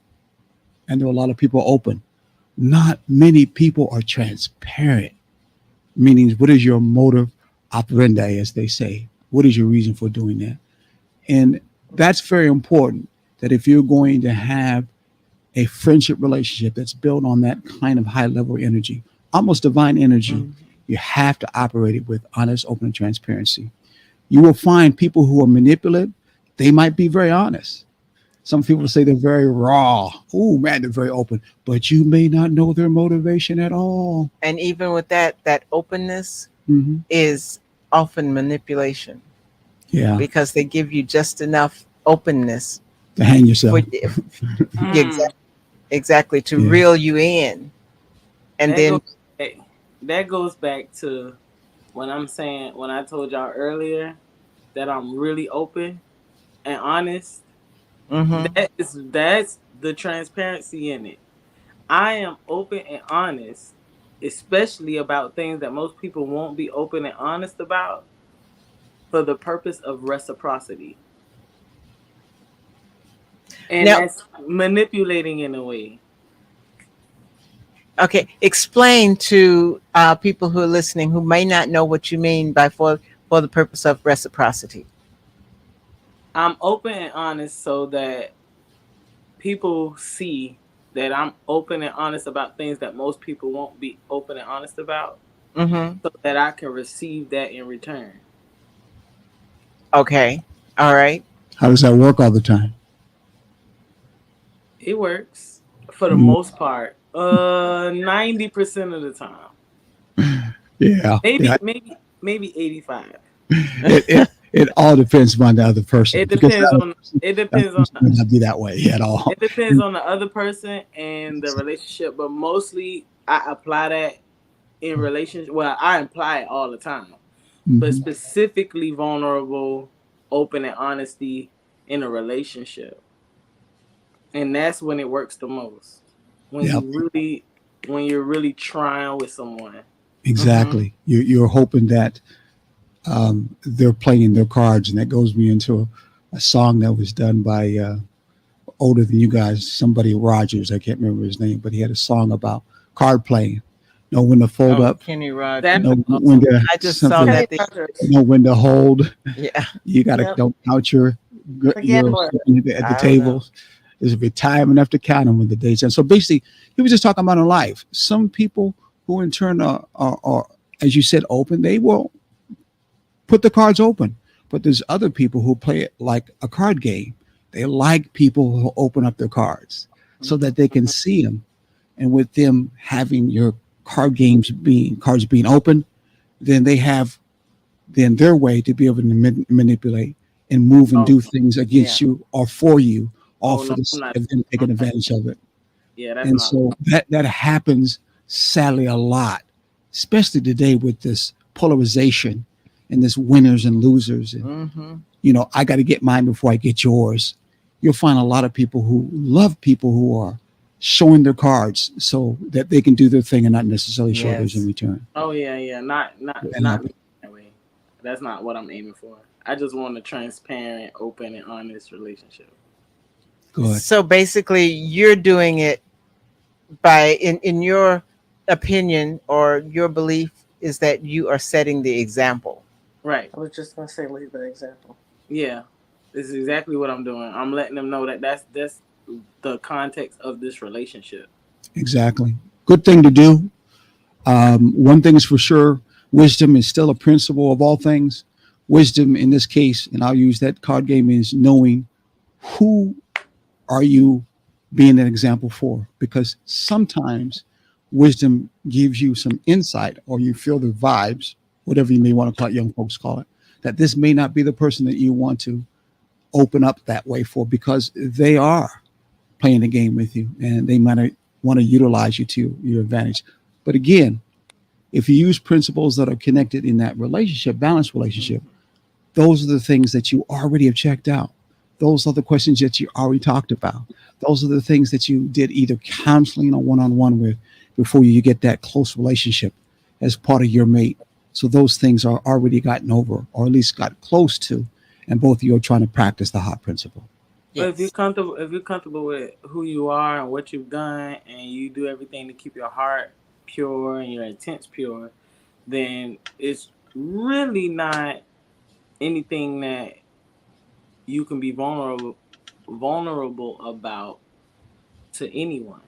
Speaker 2: and there are a lot of people open. Not many people are transparent, meaning what is your motive operandi, as they say? What is your reason for doing that? And that's very important, that if you're going to have a friendship relationship that's built on that kind of high level energy, almost divine energy,
Speaker 1: Hmm.
Speaker 2: you have to operate it with honest, open, and transparency. You will find people who are manipulative, they might be very honest. Some people say they're very raw. Oh man, they're very open, but you may not know their motivation at all.
Speaker 1: And even with that openness
Speaker 2: Hmm.
Speaker 1: is often manipulation
Speaker 2: Yeah,
Speaker 1: because they give you just enough openness
Speaker 2: to hang
Speaker 1: for
Speaker 2: yourself.
Speaker 8: Mm,
Speaker 1: exactly to
Speaker 2: Yeah.
Speaker 1: reel you in, and
Speaker 8: that goes
Speaker 1: then
Speaker 8: back, that goes back to when I told y'all earlier that I'm really open and honest.
Speaker 1: hmm
Speaker 8: That's the transparency in it. I am open and honest, especially about things that most people won't be open and honest about, for the purpose of reciprocity. And
Speaker 1: now
Speaker 8: that's manipulating in a way.
Speaker 1: okay, explain to people who are listening who may not know what you mean by for the purpose of reciprocity.
Speaker 8: I'm open and honest so that people see that I'm open and honest about things that most people won't be open and honest about,
Speaker 1: Mm-hmm.
Speaker 8: so that I can receive that in return.
Speaker 1: Okay. All right.
Speaker 2: How does that work all the time?
Speaker 8: It works for the
Speaker 2: Mm,
Speaker 8: most part. 90% of the time.
Speaker 2: yeah, yeah.
Speaker 8: Maybe 85.
Speaker 2: It all depends upon the other person
Speaker 8: It
Speaker 2: because
Speaker 8: depends on it
Speaker 2: the other
Speaker 8: depends on
Speaker 2: person may not be that way at all.
Speaker 8: it depends on the other person and the relationship, but mostly I apply that in relationship. Well, I imply it all the time, but
Speaker 2: Hmm.
Speaker 8: specifically vulnerable, open, and honesty in a relationship, and that's when it works the most. When
Speaker 2: Yeah,
Speaker 8: you really, when you're really trying with someone.
Speaker 1: Mm-hmm.
Speaker 2: exactly. You're hoping that they're playing their cards, and that goes me into a song that was done by older than you guys, somebody Rogers. I can't remember his name, but he had a song about card playing. Know when to fold
Speaker 1: Oh,
Speaker 2: up,
Speaker 1: Kenny
Speaker 8: That's
Speaker 1: Rogers.
Speaker 2: know when
Speaker 8: awesome.
Speaker 2: to
Speaker 1: I just saw
Speaker 2: something,
Speaker 7: Kenny
Speaker 1: that the
Speaker 7: Rogers.
Speaker 2: know when to hold.
Speaker 1: yeah.
Speaker 2: You got to
Speaker 7: Yep.
Speaker 2: don't count
Speaker 7: The
Speaker 2: your
Speaker 7: gambler.
Speaker 2: at the
Speaker 1: I don't know.
Speaker 2: tables. There's be time enough to count them when the day's done. So basically, he was just talking about in life. Some people who in turn are as you said, open. They will put the cards open. But there's other people who play it like a card game. They like people who open up their cards so that they can see them. And with them having your cards being open, then they have then their way to be able to manipulate and move and
Speaker 8: Oh
Speaker 2: do things
Speaker 8: yeah.
Speaker 2: against you or for you, all
Speaker 8: Oh
Speaker 2: for
Speaker 8: no,
Speaker 2: the
Speaker 8: I'm
Speaker 2: sake
Speaker 8: not.
Speaker 2: of them
Speaker 8: I'm
Speaker 2: taking
Speaker 8: not.
Speaker 2: advantage of it.
Speaker 8: Yeah, that's
Speaker 2: And
Speaker 8: not.
Speaker 2: so that happens sadly a lot, especially today with this polarization and this winners and losers. And,
Speaker 1: Mm-hmm.
Speaker 2: I got to get mine before I get yours. You'll find a lot of people who love people who are showing their cards so that they can do their thing and not necessarily show theirs in
Speaker 1: Yes.
Speaker 2: return.
Speaker 8: Oh yeah, yeah.
Speaker 2: That
Speaker 8: Not me
Speaker 2: happens.
Speaker 8: that way. That's not what I'm aiming for. I just want a transparent, open, and honest relationship.
Speaker 2: Good.
Speaker 1: So basically, you're doing it by in your opinion or your belief is that you are setting the example.
Speaker 8: Right.
Speaker 7: I was just gonna say lead by example.
Speaker 8: Yeah. This is exactly what I'm doing. I'm letting them know that that's the context of this relationship.
Speaker 2: Exactly. Good thing to do. One thing is for sure, wisdom is still a principle of all things. Wisdom in this case, and I'll use that card game, is knowing who are you being an example for, because sometimes wisdom gives you some insight or you feel the vibes, whatever you may want to call it, young folks call it, that this may not be the person that you want to open up that way for because they are playing the game with you and they might want to utilize you to your advantage. But again, if you use principles that are connected in that relationship, balanced relationship, those are the things that you already have checked out. Those are the questions that you already talked about. Those are the things that you did either counseling or one on one with before you get that close relationship as part of your mate. So those things are already gotten over or at least got close to. And both of you are trying to practice the hot principle.
Speaker 8: But if you're
Speaker 1: Yes.
Speaker 8: comfortable, if you're comfortable with who you are and what you've done, and you do everything to keep your heart pure and your intents pure, then it's really not anything that you can be vulnerable about to anyone.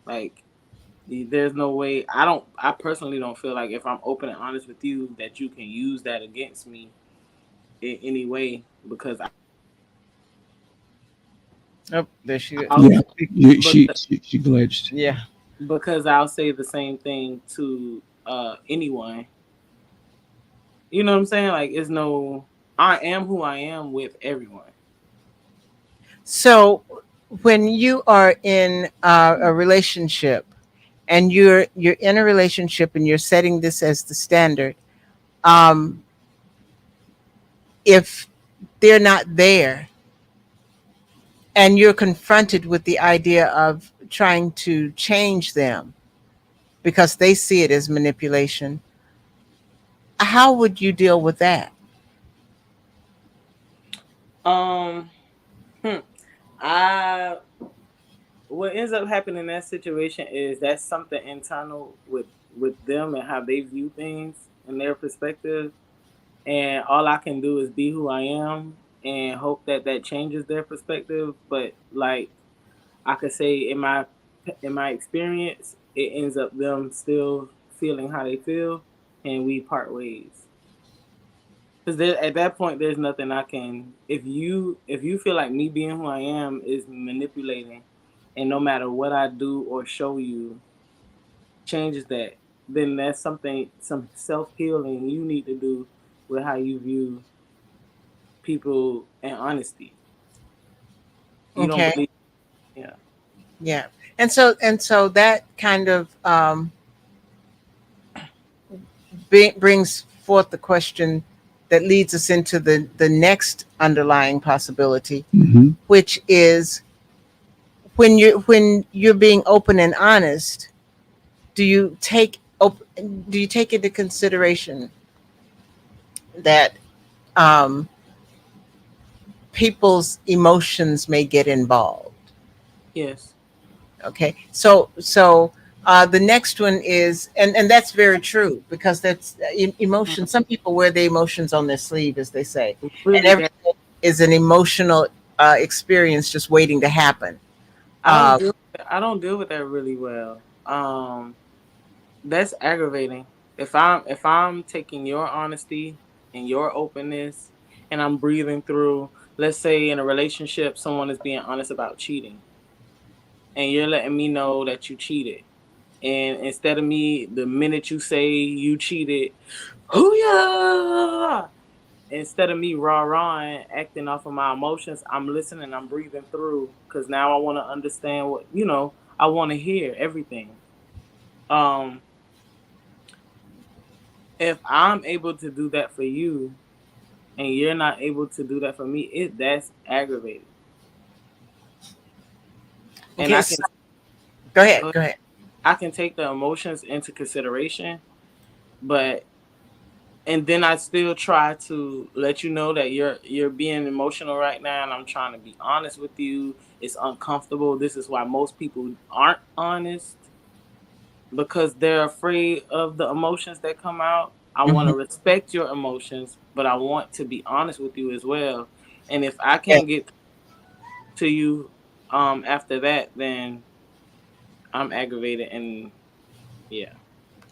Speaker 8: Like there's no way. I personally don't feel like if I'm open and honest with you that you can use that against me in any way because
Speaker 1: Oh, there she is.
Speaker 8: I'll
Speaker 2: Yeah,
Speaker 8: because,
Speaker 2: she glitched.
Speaker 1: Yeah.
Speaker 8: because I'll say the same thing to anyone. You know what I'm saying? Like it's no I am who I am with everyone.
Speaker 1: So when you are in a relationship and you're in a relationship and you're setting this as the standard, um, if they're not there and you're confronted with the idea of trying to change them because they see it as manipulation, how would you deal with that?
Speaker 8: Um hmm, I what ends up happening in that situation is that's something internal with them and how they view things and their perspective, and all I can do is be who I am and hope that that changes their perspective. But like I could say in my in my experience, it ends up them still feeling how they feel, and we part ways. Because at that point, there's nothing I can. If you feel like me being who I am is manipulating, and no matter what I do or show you changes that, then that's something, some self healing you need to do with how you view people and honesty. You don't
Speaker 1: Okay.
Speaker 8: believe, yeah,
Speaker 1: Yeah. And so that kind of brings forth the question that leads us into the next underlying possibility,
Speaker 2: Hmm.
Speaker 1: which is when you're being open and honest, do you take do you take into consideration that um, people's emotions may get involved?
Speaker 8: yes,
Speaker 1: Okay, so the next one is, and that's very true, because that's emotion. Some people wear the emotions on their sleeve, as they say, and
Speaker 8: really bad.
Speaker 1: everything is an emotional experience just waiting to happen.
Speaker 8: I don't
Speaker 1: Uh,
Speaker 8: deal. I don't deal with that really well. That's aggravating. If I'm taking your honesty and your openness, and I'm breathing through, let's say in a relationship, someone is being honest about cheating, and you're letting me know that you cheated. And instead of me, the minute you say you cheated, hoo yeah, instead of me rah rah and acting off of my emotions, I'm listening, I'm breathing through, because now I want to understand what I want to hear everything. Um, if I'm able to do that for you and you're not able to do that for me, that's aggravating. And
Speaker 1: okay, so go ahead, go ahead.
Speaker 8: I can take the emotions into consideration, but and then I still try to let you know that you're being emotional right now, and I'm trying to be honest with you. It's uncomfortable. This is why most people aren't honest, because they're afraid of the emotions that come out. I want
Speaker 1: Hmm.
Speaker 8: to respect your emotions, but I want to be honest with you as well. And if I
Speaker 1: Okay,
Speaker 8: can't get to you after that, then I'm aggravated, and yeah.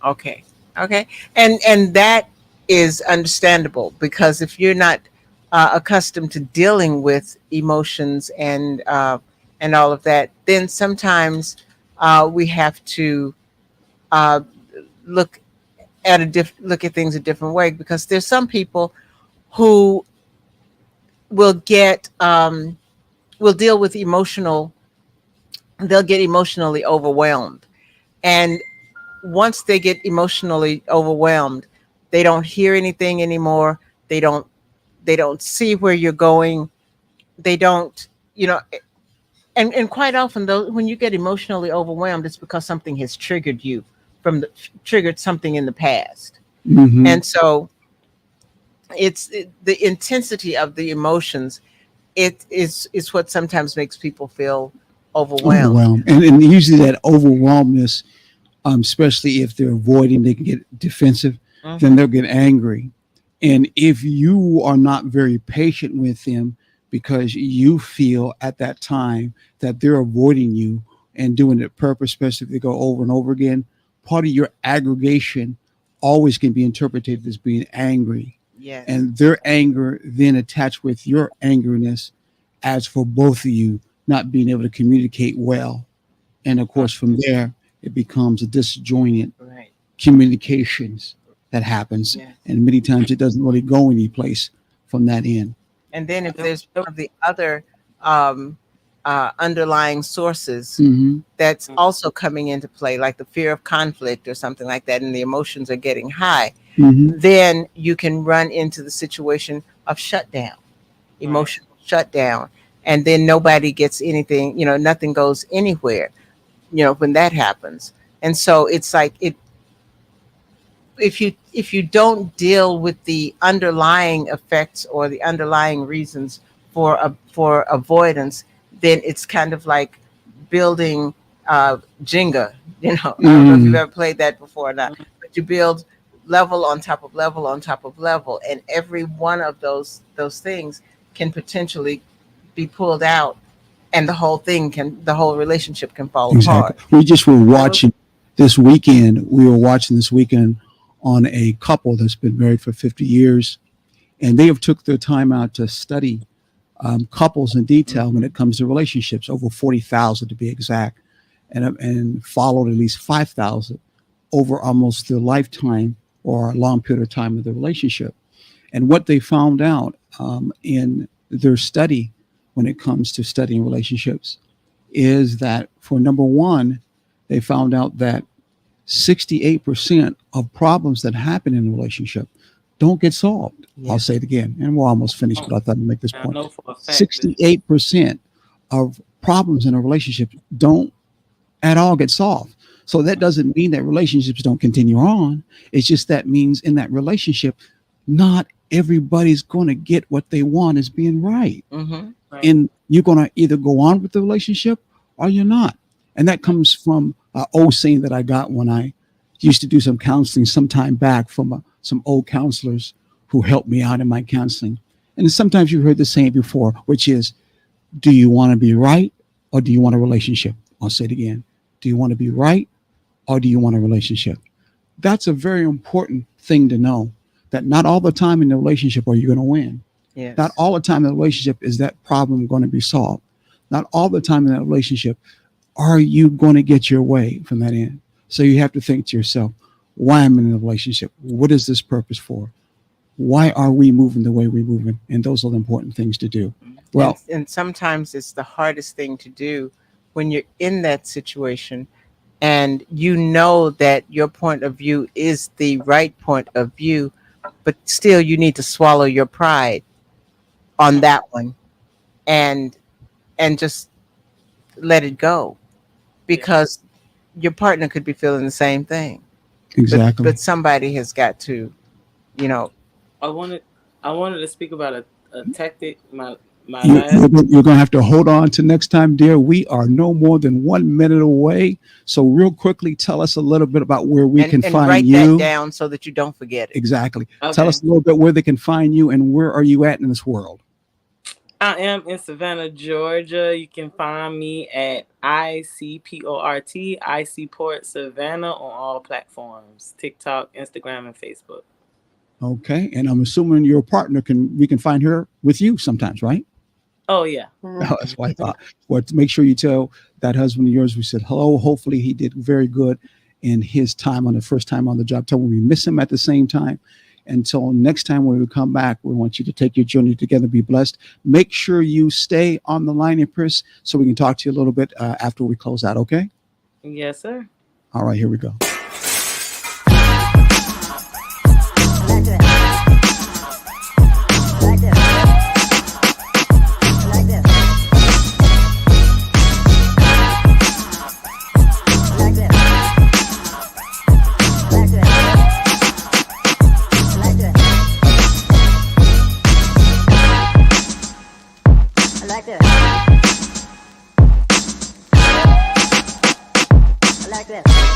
Speaker 1: okay, okay, and that is understandable, because if you're not accustomed to dealing with emotions and all of that, then sometimes we have to uh, look look at things a different way, because there's some people who will get will deal with emotional they'll get emotionally overwhelmed, and once they get emotionally overwhelmed, they don't hear anything anymore. They don't they don't see where you're going. They don't, you know. And quite often, though, when you get emotionally overwhelmed, it's because something has triggered you from the triggered something in the past.
Speaker 2: Hmm.
Speaker 1: And so the intensity of the emotions, it's what sometimes makes people feel overwhelmed.
Speaker 2: Overwhelmed, and usually that overwhelmness, especially if they're avoiding, they can get defensive. Then
Speaker 1: Hmm.
Speaker 2: they'll get angry, and if you are not very patient with them because you feel at that time that they're avoiding you and doing it purpose, especially if they go over and over again, part of your aggregation always can be interpreted as being angry,
Speaker 1: Yes.
Speaker 2: and their anger then attached with your angeriness as for both of you not being able to communicate well. And of
Speaker 1: Mm,
Speaker 2: course, from there, it becomes a disjointed
Speaker 1: right.
Speaker 2: communications that happens.
Speaker 1: Yes.
Speaker 2: And many times it doesn't really go any place from that end.
Speaker 1: And then if
Speaker 8: Yep,
Speaker 1: there's
Speaker 8: yep.
Speaker 1: one of the other um, underlying sources
Speaker 2: Hmm.
Speaker 1: that's also coming into play, like the fear of conflict or something like that, and the emotions are getting high,
Speaker 2: Hmm.
Speaker 1: then you can run into the situation of shutdown,
Speaker 8: Right.
Speaker 1: emotional shutdown, and then nobody gets anything. Nothing goes anywhere. When that happens, and so it's like it if you don't deal with the underlying effects or the underlying reasons for avoidance, then it's kind of like building Jenga. I don't know if you've
Speaker 2: Hmm.
Speaker 1: ever played that before or not, but you build level on top of level on top of level, and every one of those things can potentially be pulled out and the whole relationship can fall
Speaker 2: Exactly.
Speaker 1: apart.
Speaker 2: We just were
Speaker 8: I was
Speaker 2: watching this weekend. We were watching this weekend on a couple that's been married for 50 years, and they have took their time out to study couples in detail when
Speaker 8: mm-hmm.
Speaker 2: it comes to relationships, over 40,000 to be exact, and followed at least 5,000 over almost the lifetime or a long period of time of the relationship. And what they found out in their study when it comes to studying relationships is that for number one, they found out that 68% of problems that happen in a relationship don't get solved. I'll
Speaker 1: Yeah.
Speaker 2: say it again, and we're almost finished,
Speaker 8: Oh,
Speaker 2: but I thought I'd make this
Speaker 8: I
Speaker 2: point.
Speaker 8: know for a fact this.
Speaker 2: 68% of problems in a relationship don't at all get solved. So that doesn't mean that relationships don't continue on. It's just that means in that relationship, not everybody's going to get what they want as being right.
Speaker 1: Mm-hmm.
Speaker 8: Right.
Speaker 2: And you're going to either go on with the relationship or you're not. And that comes from an old saying that I got when I used to do some counseling some time back from some old counselors who helped me out in my counseling. And sometimes you heard the saying before, which is, do you want to be right or do you want a relationship? I'll say it again. Do you want to be right or do you want a relationship? That's a very important thing to know, that not all the time in the relationship are you going to win. Not
Speaker 1: Yes.
Speaker 2: all the time in the relationship is that problem going to be solved. Not all the time in that relationship are you going to get your way from that end. So you have to think to yourself, why am I in a relationship? What is this purpose for? Why are we moving the way we're moving? And those are the important things to do. Well,
Speaker 1: And sometimes it's the hardest thing to do when you're in that situation and you know that your point of view is the right point of view, but still you need to swallow your pride on
Speaker 8: Mm.
Speaker 1: that one and just let it go,
Speaker 8: Yeah.
Speaker 1: because your partner could be feeling the same thing. But
Speaker 2: exactly.
Speaker 1: somebody has got to, you know,
Speaker 8: I wanted I wanted to speak about a tactic. My
Speaker 2: You,
Speaker 8: last.
Speaker 2: you're going to have to hold on to next time, dear. We are no more than 1 minute away. So, real quickly, tell us a little bit about where we can
Speaker 1: and
Speaker 2: find
Speaker 1: write that
Speaker 2: you.
Speaker 1: down so that you don't forget it.
Speaker 2: Exactly. Tell us
Speaker 8: Okay.
Speaker 2: a little bit where they can find you and where are you at in this world.
Speaker 8: I am in Savannah, Georgia. You can find me at ICPORT Savannah on all platforms: TikTok, Instagram, and Facebook.
Speaker 2: Okay. And I'm assuming your partner we can find her with you sometimes, right?
Speaker 8: Oh yeah.
Speaker 7: Mhm.
Speaker 2: That's what I thought. Well, to make sure you tell that husband of yours we said hello. Hopefully he did very good in his time on the first time on the job. Tell him we miss him at the same time. Until next time when we come back, we want you to take your journey together, be blessed. Make sure you stay on the line, Empress, so we can talk to you a little bit after we close out, okay?
Speaker 8: Yes, sir.
Speaker 2: All right, here we go.
Speaker 6: Like this.